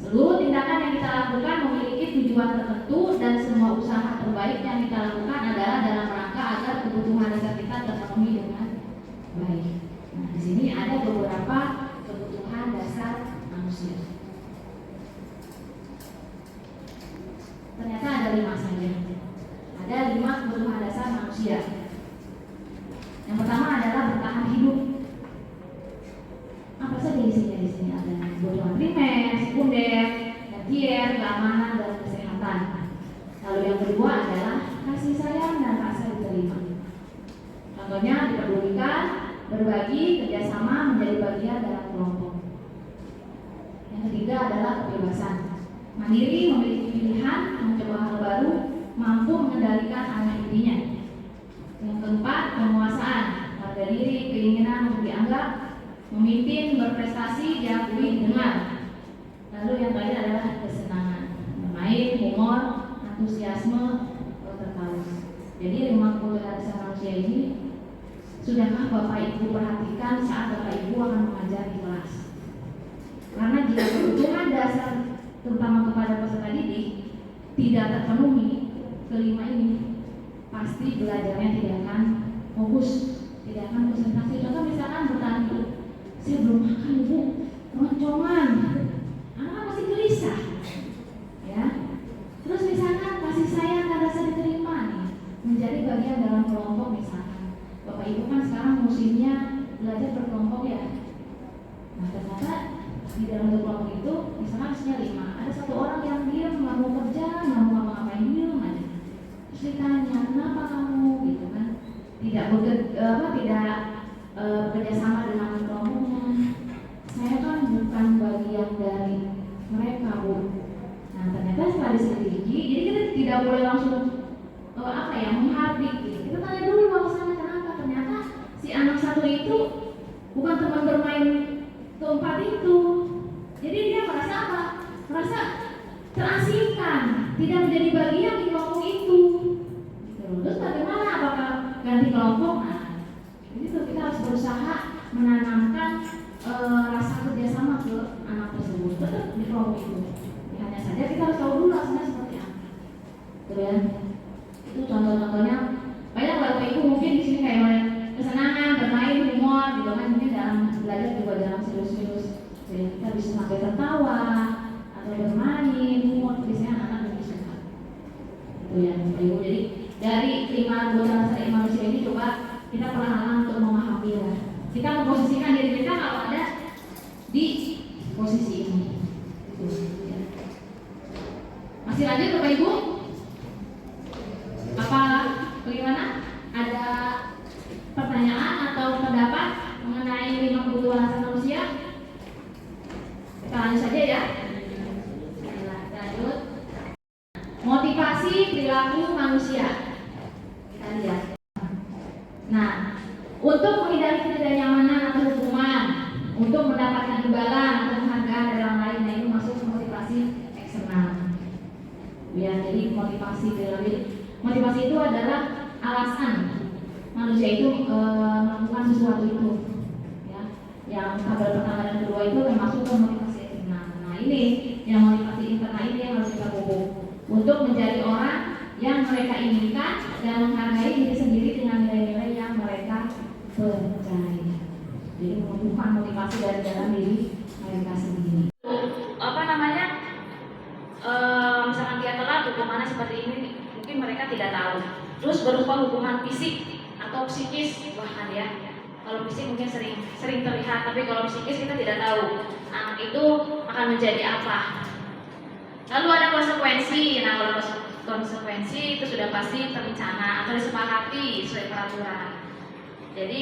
Seluruh tindakan yang kita lakukan memiliki tujuan tertentu dan semua usaha terbaik yang kita lakukan adalah dalam rangka agar kebutuhan dasar kita terpenuhi dengan baik. Nah, di sini ada beberapa kebutuhan dasar manusia. Ternyata ada 5 saja. Ada 5 kebutuhan dasar manusia. Yang pertama adalah bertahan hidup. Apa saja isinya di sini? Ada kebutuhan primer, sekunder, tersier, keamanan dan kesehatan. Lalu yang kedua adalah kasih sayang dan rasa diterima. Contohnya dipedulikan, berbagi, kerjasama, menjadi bagian dalam kelompok. Yang ketiga adalah kebebasan. Mandiri, memiliki pilihan, mencoba hal baru, mampu mengendalikan anak dirinya. Yang keempat, penguasaan, harga diri, keinginan untuk dianggap, memimpin, berprestasi, diakui, didengar. Lalu yang terakhir adalah kesenangan, bermain, humor, antusiasme, tertawa. Jadi 5 kebutuhan dasar manusia ini sudahkah Bapak Ibu perhatikan saat Bapak Ibu akan mengajar di kelas? Karena jika kebutuhan dasar terutama kepada peserta didik tidak terpenuhi kelima ini, pasti belajarnya tidak akan fokus, tidak akan konsentrasi. Contoh misalkan bertahan hidup, saya belum makan Ibu, roncongan, anak masih gelisah, ya. Terus misalkan kasih sayang dan rasa diterima nih, menjadi bagian dalam kelompok misalkan. Bapak Ibu kan sekarang musimnya belajar berkelompok ya. Nah ternyata di dalam kelompok itu misalkan isinya 5, ada 1 orang yang diam, nggak mau kerja, nggak mau ngapa-ngapain, diam aja. Terus ditanya kenapa kamu gitu kan, tidak bekerja sama dengan kelompoknya. Saya kan bukan bagian dari mereka Bu. Nah ternyata setelah diselidiki, jadi kita tidak boleh langsung menghardik gitu. Kita tanya dulu alasannya kenapa. Ternyata si anak satu itu bukan teman bermain keempat itu. Jadi dia merasa apa? Merasa terasingkan, tidak menjadi bagian di kelompok itu. Terus bagaimana? Apakah ganti kelompok? Nah, itu kita harus berusaha menanamkan rasa kerjasama ke anak tersebut tetap di kelompok itu. Hanya saja kita harus tahu dulu rasanya seperti apa. Tuh ya. Itu contoh-contohnya. Banyak Bapak Ibu mungkin di sini kayak kesenangan, bermain, humor, gitu kan. Mungkin dalam belajar juga dalam serius-serius. Jadi kita bisa sampai tertawa atau bermain, humor, biasanya anak-anak lebih suka. Itu ya Bapak Ibu. Jadi dari 5 kebutuhan dasar manusia ini coba kita perlahan untuk memahami ya. Kita memposisikan diri kita kalau ada di posisi ini. Itu ya. Masih lanjut Bapak Ibu? Apa bagaimana? Ada pertanyaan atau pendapat mengenai 5 kebutuhan dasar manusia? Kita lanjut saja ya. Kita motivasi perilaku manusia. Kita lihat. Nah, untuk menghindari ketidaknyamanan atau hukuman, untuk mendapatkan imbalan atau penghargaan dari orang lain, nah itu masuk motivasi eksternal. Ya, jadi motivasi itu adalah alasan manusia itu melakukan sesuatu itu. Ya, yang tabel pertama dan kedua itu termasuk ke motivasi eksternal. Nah ini yang motivasi internal ini yang harus kita pupuk untuk menjadi orang yang mereka inginkan dan menghargai diri sendiri dengan nilai-nilai yang mereka percaya. Jadi membutuhkan motivasi dari dalam diri mereka sendiri. Misalkan dia telat, hukumannya seperti ini, mungkin mereka tidak tahu. Terus berupa hukuman fisik atau psikis, bahkan ya. Kalau fisik mungkin sering terlihat, tapi kalau psikis kita tidak tahu anak itu akan menjadi apa. Lalu ada konsekuensi. Nah, kalau konsekuensi itu sudah pasti terencana atau disepakati sesuai peraturan. Jadi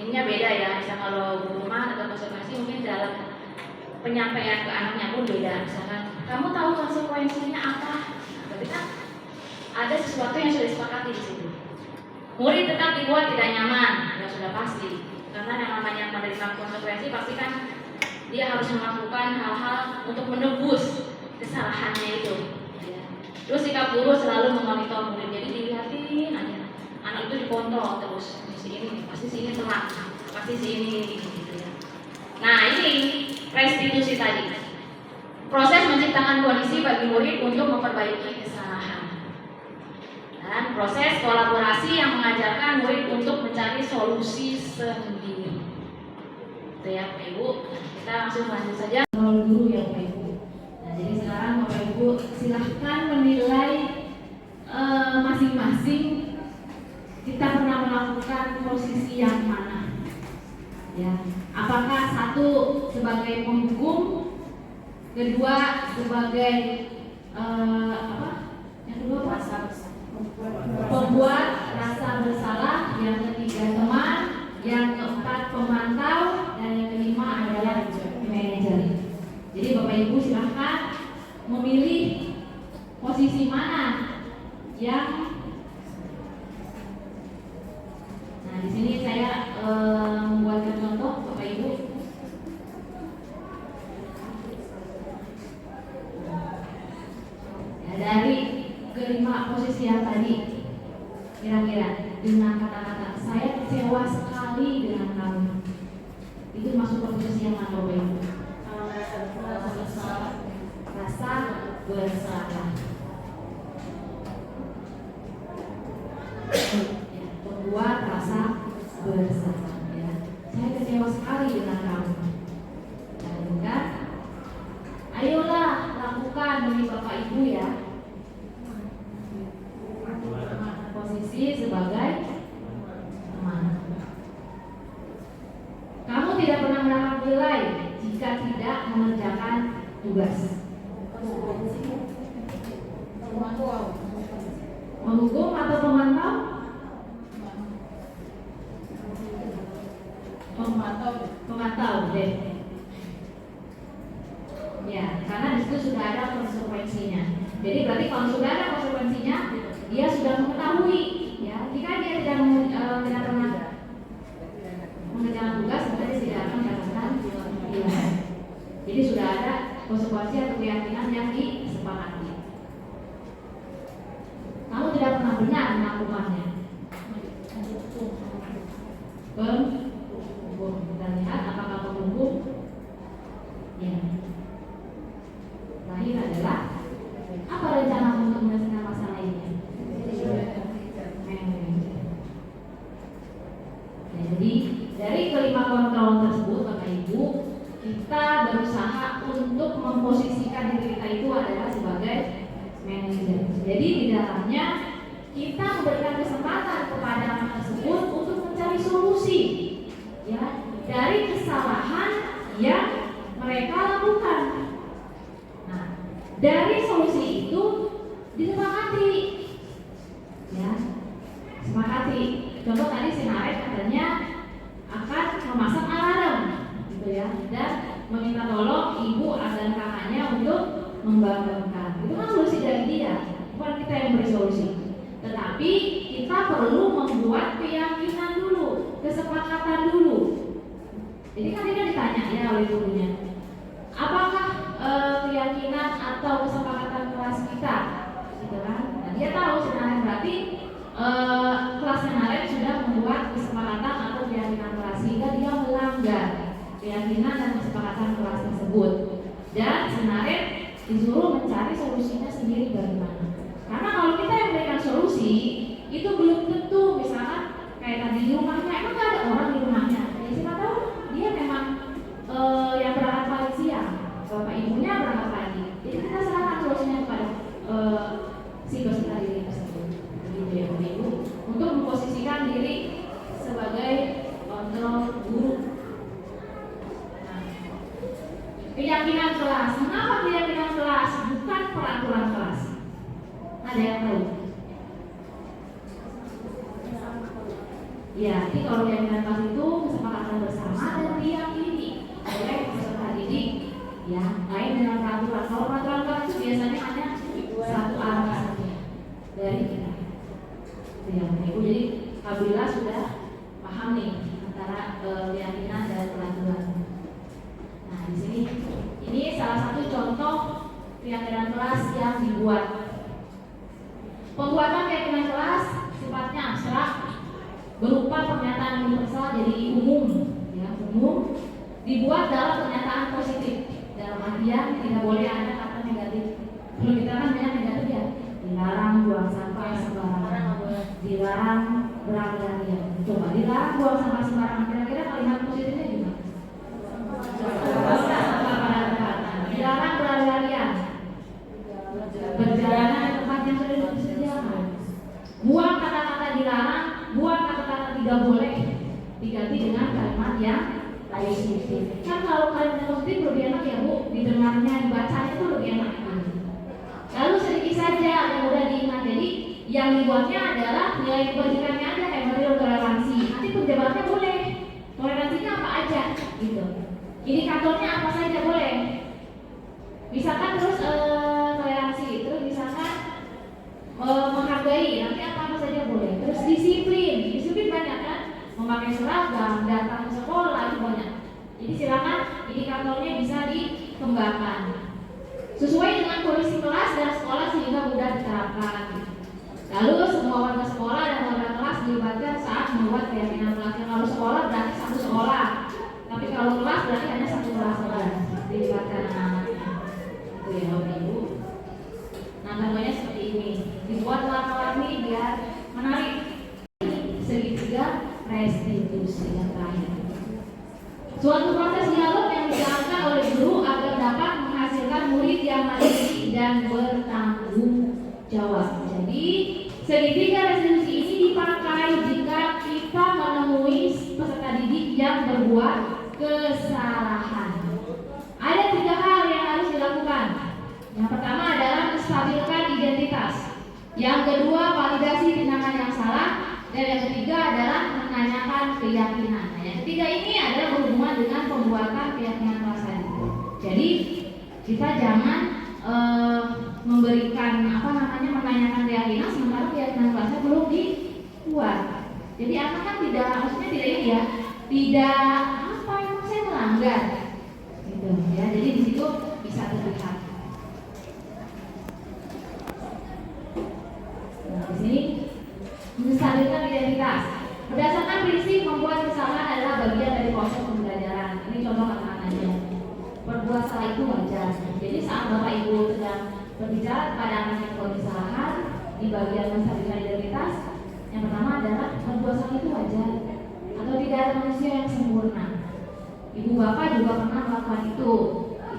ininya beda ya. Misalnya kalau hukuman atau konsekuensi mungkin dalam penyampaian ke anaknya pun beda. Misalkan kamu tahu konsekuensinya apa? Berarti kan ada sesuatu yang sudah disepakati di situ. Murid tetap dibuat tidak nyaman, ya sudah pasti. Karena yang namanya menerima konsekuensi pasti kan dia harus melakukan hal-hal untuk menebus kesalahannya itu. Ya. Terus sikap guru selalu memonitor murid, jadi dilihatin aja. Anak itu dikontrol terus, si ini pasti sini telat, pasti sini gitu ya. Nah ini restitusi tadi. Proses menciptakan kondisi bagi murid untuk memperbaiki kesalahan. Dan proses kolaborasi yang mengajarkan murid untuk mencari solusi sendiri. Itu ya Bapak Ibu. Kita langsung lanjut saja. Role guru ya Bapak Ibu. Nah jadi sekarang Bapak Ibu silahkan menilai masing-masing kita pernah melakukan posisi yang mana. Ya, apakah satu sebagai penghukum, kedua sebagai yang kedua pembuat rasa bersalah, yang ketiga teman, yang keempat pemantau, dan yang kelima adalah manajer. Jadi Bapak Ibu silahkan memilih posisi mana yang. Nah di sini saya membuatkan contoh Bapak Ibu. Ya, dari kelima posisi yang tadi, kira-kira dengan kata-kata saya kecewa sekali dengan kamu, itu masuk ke posisi yang mana Bapak Ibu? Rasa bersalah. Ya, membuat rasa bersalah. Ya. Saya kecewa sekali dengan kamu. Dan bukan, ayolah lakukan demi Bapak Ibu ya. Posisi sebagai teman. Kamu tidak pernah mendapat nilai jika tidak mengerjakan tugas. Menghukum atau pemantau? Pemantau deh. Ya, karena di situ sudah ada konsekuensinya. Jadi berarti kalau sudah ada konsekuensinya, dia sudah mengetahui. Ya, jika dia tidak pernah mengerjakan tugas, berarti tidak akan mendapatkan nilai. Jadi sudah ada konsekuensi atau keyakinan yang disepakati. Kamu tidak pernah benar melakukannya. Penghukum. Kita lihat apakah penghukum. Ya. Terakhir adalah apa rencana untuk menyelesaikan masalah ini? Jadi dari kelima kontrol tersebut Bapak Ibu, kita berusaha untuk memposisikan diri kita itu adalah sebagai manajer. Jadi di dalamnya kita memberikan kesempatan kepada anak tersebut untuk mencari solusi ya dari kesalahan yang mereka lakukan. Nah, dari solusi itu disepakati ya, sepakati. Contoh tadi si Naret katanya akan memasang alarm gitu ya, dan meminta tolong ibu dan kakaknya untuk membanggakan. Itu kan solusi dari dia, bukan kita yang beri solusi. Tetapi kita perlu membuat keyakinan dulu, kesepakatan dulu. Jadi kan dia ditanya ya oleh gurunya, apakah keyakinan atau kesepakatan kelas kita, gitu kan? Nah, dia tahu sebenarnya berarti kelas kemarin sudah membuat kesepakatan atau keyakinan kelas, sehingga dia melanggar keyakinan dan kesepakatan kelas tersebut. Dan sebenarnya disuruh mencari solusinya sendiri bagaimana. Karena kalau kita yang memberikan solusi, itu belum tentu, misalkan kayak tadi di rumahnya, emang gak ada orang di rumahnya. Ya siapa tahu dia memang yang berangkat paling siang, bapak ibunya berangkat pagi. Jadi kita serahkan solusinya kepada si peserta didik tersebut, gitu ya Bapak Ibu, untuk memposisikan diri sebagai kontrol guru. Nah, keyakinan kelas. Mengapa keyakinan kelas? Bukan peraturan kelas. Ada yang tahu? Ya, jadi kalau keyakinan kelas itu kesepakatan bersama dan diyakini oleh peserta didik. Ya, lain dengan peraturan. Kalau peraturan kelas itu biasanya hanya satu arah saja dari kita. Ya, Ibu. Jadi alhamdulillah sudah paham nih antara keyakinan dan peraturan. Nah, di sini ini salah satu contoh keyakinan kelas yang dibuat. Pembuatan keyakinan kelas sifatnya abstrak, berupa pernyataan universal, jadi umum, ya, umum, dibuat dalam pernyataan positif. Dalam artian tidak boleh ada kata negatif. Kalau kita kan banyak negatif ya, dilarang buang sampah sembarangan, dilarang berlarian. Coba dilarang buang sampah sembarangan, kira-kira kalimat positifnya gimana? Dilarang berlarian, berjalanan di tempat yang sudah disediakan. Buang kata-kata dilarang, buang kata-kata tidak boleh, diganti dengan kalimat yang positif. Kan kalau kalimat positif lebih enak ya Bu, didengarnya, dibacanya itu lebih enak. Lalu sedikit saja yang mudah diingat. Jadi yang dibuatnya adalah nilai kebajikannya aja, kayak model toleransi. Nanti penjabarannya boleh, toleransinya apa aja, gitu. Indikatornya apa saja boleh. Misalkan terus toleransi, terus misalkan menghargai, nanti apa saja boleh. Terus disiplin banyak kan, memakai seragam, datang ke sekolah itu banyak. Jadi silakan indikatornya bisa dikembangkan sesuai dengan kondisi kelas dan sekolah sehingga mudah diterapkan. Lalu semua warga sekolah dan warga kelas dilibatkan saat membuat keyakinan kelasnya. Kalau sekolah berarti satu sekolah, tapi kalau kelas berarti hanya satu kelas saja dilibatkan anak-anaknya. Itu ya Bapak Ibu. Nah, contohnya seperti ini, dibuat warna-warni biar menarik. Segitiga restitusi yang terakhir. Suatu proses dialog yang dijalankan oleh guru agar dapat menghasilkan murid yang mandiri dan bertanggung jawab. Jadi segitiga restitusi ini dipakai jika kita menemui peserta didik yang berbuat kesalahan. Ada 3 hal yang harus dilakukan. Yang pertama adalah menstabilkan identitas. Yang kedua, validasi tindakan yang salah. Dan yang ketiga adalah menanyakan keyakinan. Nah, yang ketiga ini adalah berhubungan dengan pembuatan keyakinan kelas tadi. Jadi kita jangan memberikan menanyakan keyakinan sementara keyakinan kelasnya belum dibuat. Jadi anak kan maksudnya tidak ini ya, tidak yang saya melanggar, gitu ya. Jadi di situ bisa terlihat. Nah, di sini menstabilkan identitas. Berdasarkan prinsip membuat kesalahan adalah bagian dari proses pembelajaran. Ini contoh kata-katanya. Berbuat salah itu wajar. Jadi saat Bapak Ibu sedang berbicara kepada anak yang membuat kesalahan di bagian menstabilkan identitas, yang pertama adalah berbuat salah itu wajar. Atau tidak ada manusia yang sempurna. Ibu Bapak juga pernah melakukan itu.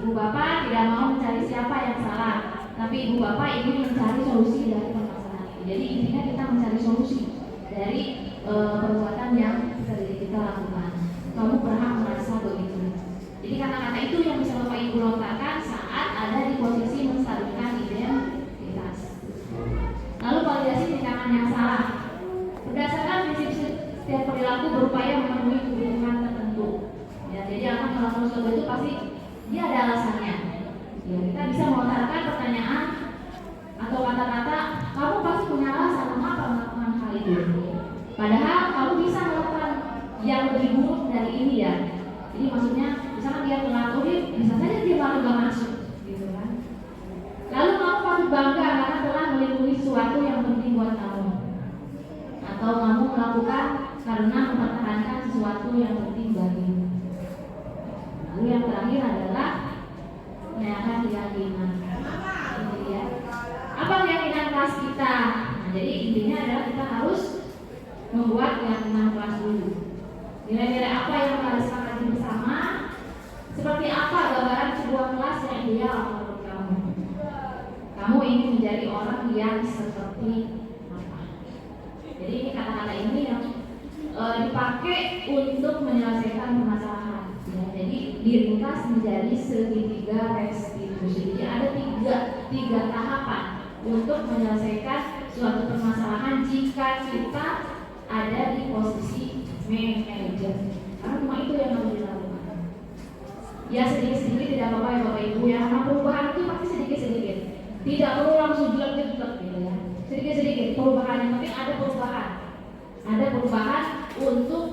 Ibu Bapak tidak mau mencari siapa yang salah, tapi Ibu Bapak ingin mencari solusi dari permasalahan itu. Jadi intinya kita mencari solusi dari perbuatan yang kita lakukan. Kamu berhak merasa begitu. Jadi kata-kata itu yang bisa Bapak Ibu lontarkan saat ada di posisi menstabilkan identitas. Lalu validasi tindakan yang salah. Berdasarkan prinsip setiap perilaku berupaya memenuhi kebutuhan tertentu. Ya, jadi anak melakukan sesuatu itu pasti dia ada alasannya. Ya, kita bisa melontarkan Jadi maksudnya misalkan dia telat, bisa saja dia malah nggak masuk, gitu kan. Lalu kamu patut bangga karena telah melindungi sesuatu yang penting buat kamu, atau kamu melakukan karena mempertahankan sesuatu yang penting bagimu. Lalu yang terakhir adalah menyatakan keyakinan. Ini ya. Apa keyakinan kelas kita? Nah, jadi intinya adalah kita harus membuat keyakinan kelas dulu. Nilai-nilai apa yang harus sepakati bersama? Seperti apa gambaran sebuah kelas yang ideal menurut kamu? Kamu ingin menjadi orang yang seperti apa? Jadi ini kata-kata ini yang dipakai untuk menyelesaikan permasalahan. Ya, jadi diringkas menjadi segitiga restitusi. Jadi ada tiga tahapan untuk menyelesaikan suatu permasalahan jika kita ada di posisi manajer. Karena cuma itu yang harus dilakukan. Ya sedikit-sedikit tidak apa-apa ya Bapak Ibu ya. Karena perubahan itu pasti sedikit-sedikit. Tidak perlu langsung jelek-jelek gitu ya. Sedikit-sedikit perubahan, yang penting ada perubahan. Ada perubahan untuk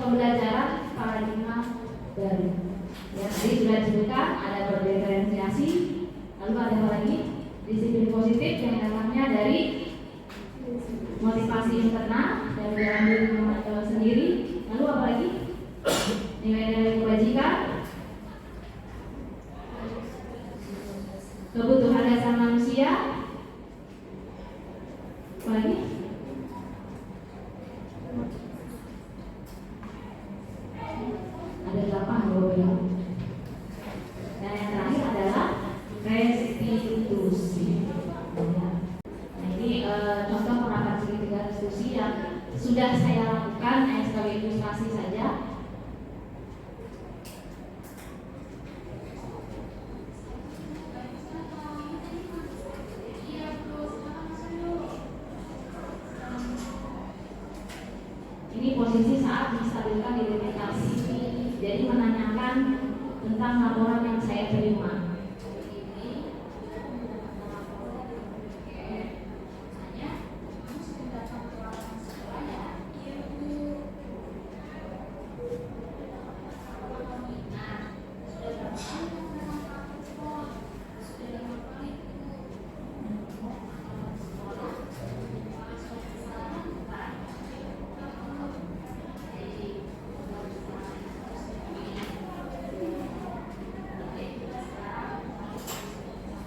pembelajaran paradigma baru. Ya, tadi sudah disebutkan ada berdiferensiasi, lalu ada apa lagi? Disiplin positif yang datangnya dari motivasi internal dari dalam diri sendiri. Lalu apa lagi? Nilai-nilai kebajikan, kebutuhan dasar manusia, apa lagi? Ada 8 Bapak. Dan yang terakhir adalah restitusi. Nah ini contoh penerapan segitiga restitusi yang sudah saya lakukan sebagai ilustrasi saja. Ini posisi saat distabilkan identifikasi. Jadi menanyakan tentang laporan yang saya terima.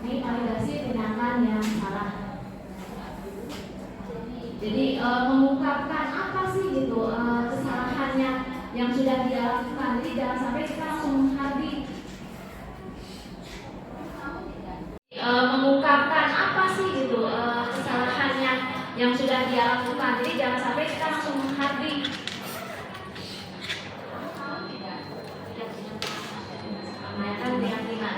Ini validasi tindakan yang salah. Jadi mengungkapkan apa sih gitu kesalahannya yang sudah dia lakukan. Jadi jangan sampai kita langsung menghargai. Mengungkapkan apa sih gitu kesalahannya yang sudah dia lakukan. Jadi jangan sampai kita langsung menghargai. Menyatakan keyakinan.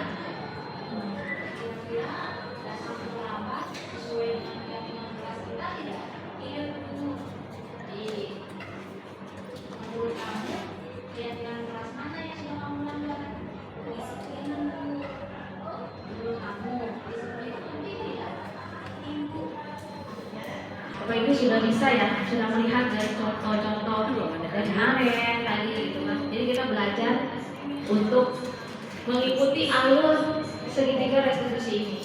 Bapak Ibu sudah bisa ya, sudah melihat dari contoh-contoh dari kemarin tadi gitu kan. Jadi kita belajar untuk mengikuti alur segitiga restitusi ini.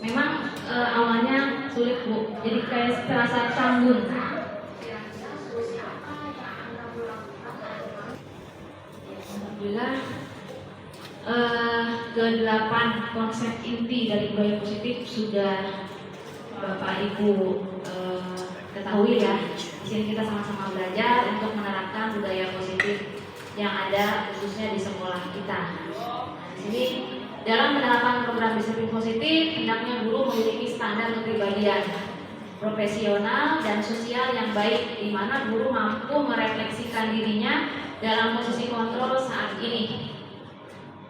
Memang awalnya sulit Bu, jadi kayak terasa canggung. Alhamdulillah ke-8 konsep inti dari budaya positif sudah Bapak Ibu ketahui ya. Di sini kita sama-sama belajar untuk menerapkan budaya positif yang ada khususnya di sekolah kita. Nah, di sini dalam penerapan program disiplin positif, hendaknya guru memiliki standar kepribadian profesional dan sosial yang baik, di mana guru mampu merefleksikan dirinya dalam posisi kontrol saat ini.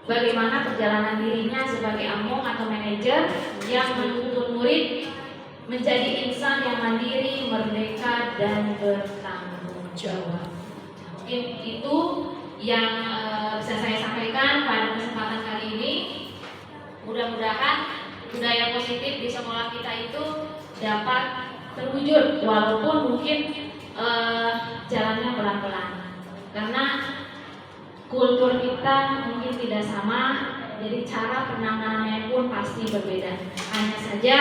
Bagaimana perjalanan dirinya sebagai among atau manajer yang menuntun murid menjadi insan yang mandiri, merdeka, dan bertanggung jawab. Mungkin itu yang bisa saya sampaikan pada kesempatan kali ini. Mudah-mudahan budaya positif di sekolah kita itu dapat terwujud, walaupun mungkin jalannya pelan-pelan. Karena kultur kita mungkin tidak sama, jadi cara penanganannya pun pasti berbeda. Hanya saja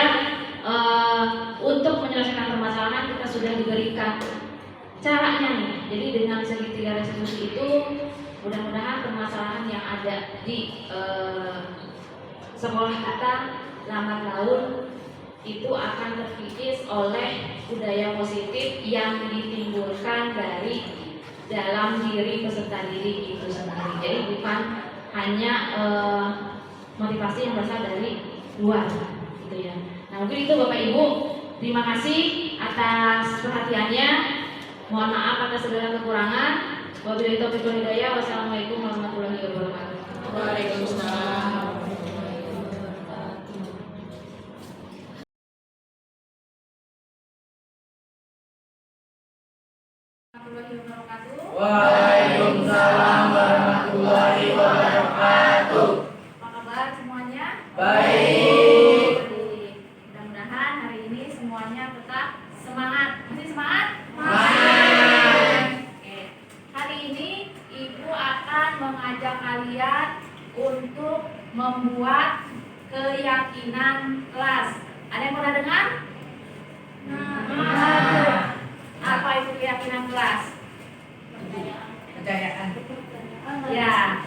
untuk menyelesaikan permasalahan kita sudah diberikan caranya nih. Jadi dengan segitiga restitusi itu mudah-mudahan permasalahan yang ada di sekolah kita lambat laun itu akan terkikis oleh budaya positif yang ditimbulkan dari dalam diri peserta didik itu sendiri. Jadi bukan hanya motivasi yang berasal dari luar, gitu ya. Nah mungkin itu Bapak Ibu. Terima kasih atas perhatiannya. Mohon maaf atas segala kekurangan. Wabillahi taufiq wal hidayah. Wassalamualaikum warahmatullahi wabarakatuh. Waalaikumsalam. Waalaikumsalam warahmatullahi wabarakatuh. Apa kabar semuanya? Baik. Mudah-mudahan hari ini semuanya tetap semangat. Masih semangat? Semangat. Oke. Hari ini Ibu akan mengajak kalian untuk membuat keyakinan kelas. Ada yang pernah dengar? Apa itu keyakinan kelas? Kejayaan. Ya.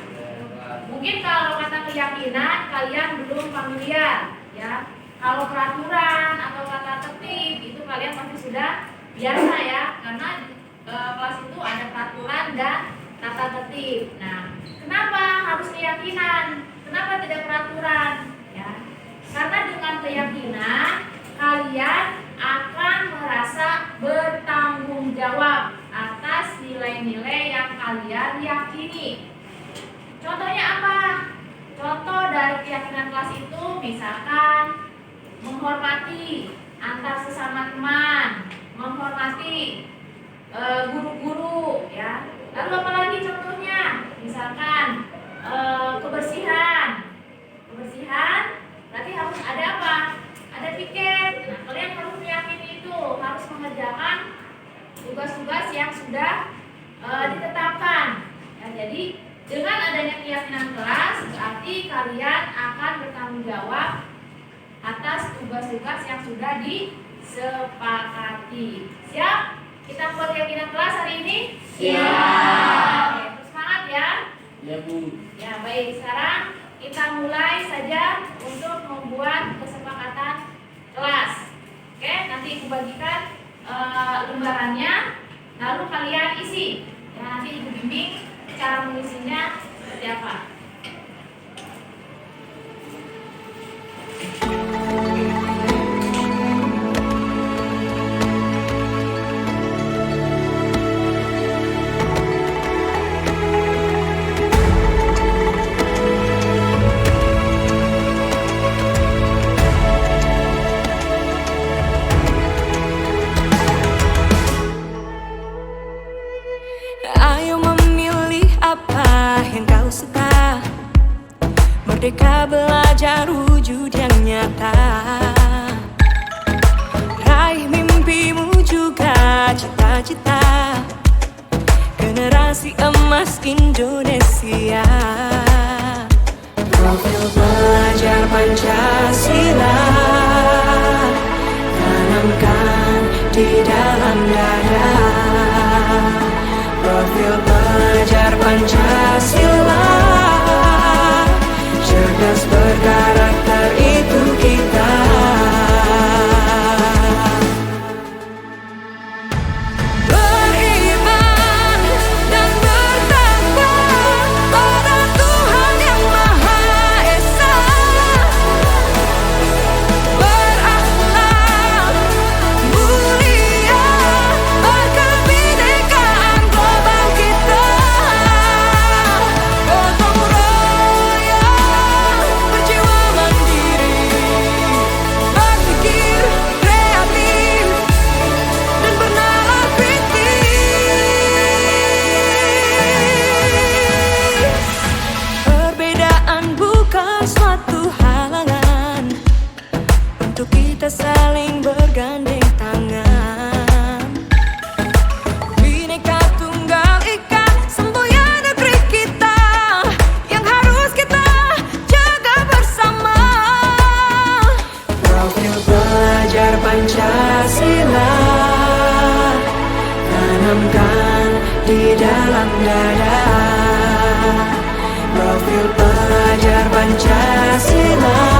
Mungkin kalau kata keyakinan kalian belum familiar, ya. Kalau peraturan atau kata tertib itu kalian pasti sudah biasa ya, karena kelas itu ada peraturan dan tata tertib. Nah, kenapa harus keyakinan? Kenapa tidak peraturan? Ya. Karena dengan keyakinan kalian akan merasa bertanggung jawab atas nilai-nilai yang kalian yakini. Contohnya apa? Contoh dari keyakinan kelas itu misalkan menghormati antar sesama teman, menghormati guru-guru, ya. Lalu apa lagi contohnya? Misalkan kebersihan. Kebersihan berarti harus ada apa? Ada piket. Nah, kalian harus meyakini itu, harus mengerjakan tugas-tugas yang sudah ditetapkan. Ya, jadi dengan adanya keyakinan kelas berarti kalian akan bertanggung jawab atas tugas-tugas yang sudah disepakati. Siap? Kita buat keyakinan kelas hari ini? Siap. Oke, terus semangat ya. Ya Bu. Ya baik, sekarang kita mulai saja untuk membuat kesepakatan kelas. Oke, nanti Ibu bagikan lembarannya, lalu kalian isi. Ya, nanti Ibu bimbing cara mengisinya seperti apa. Ayo memilih apa yang kau suka. Merdeka belajar wujud yang nyata. Raih mimpimu juga cita-cita. Generasi emas Indonesia. Profil pelajar Pancasila tanamkan di dalam dada. Profil pelajar Pancasila, cerdas berkarakter itu kita. Beriman dan bertakwa pada Tuhan yang Maha Esa. Berakhlak mulia, berkebinekaan global kita. Gotong royong, berjiwa mandiri, berpikir kreatif dan bernalar kritis. Perbedaan bukan suatu halangan untuk kita saling bergandeng tangan. Bineka Tunggal Ika, semboyan negeri kita. Pancasila, tanamkan di dalam dada. Profil pelajar Pancasila.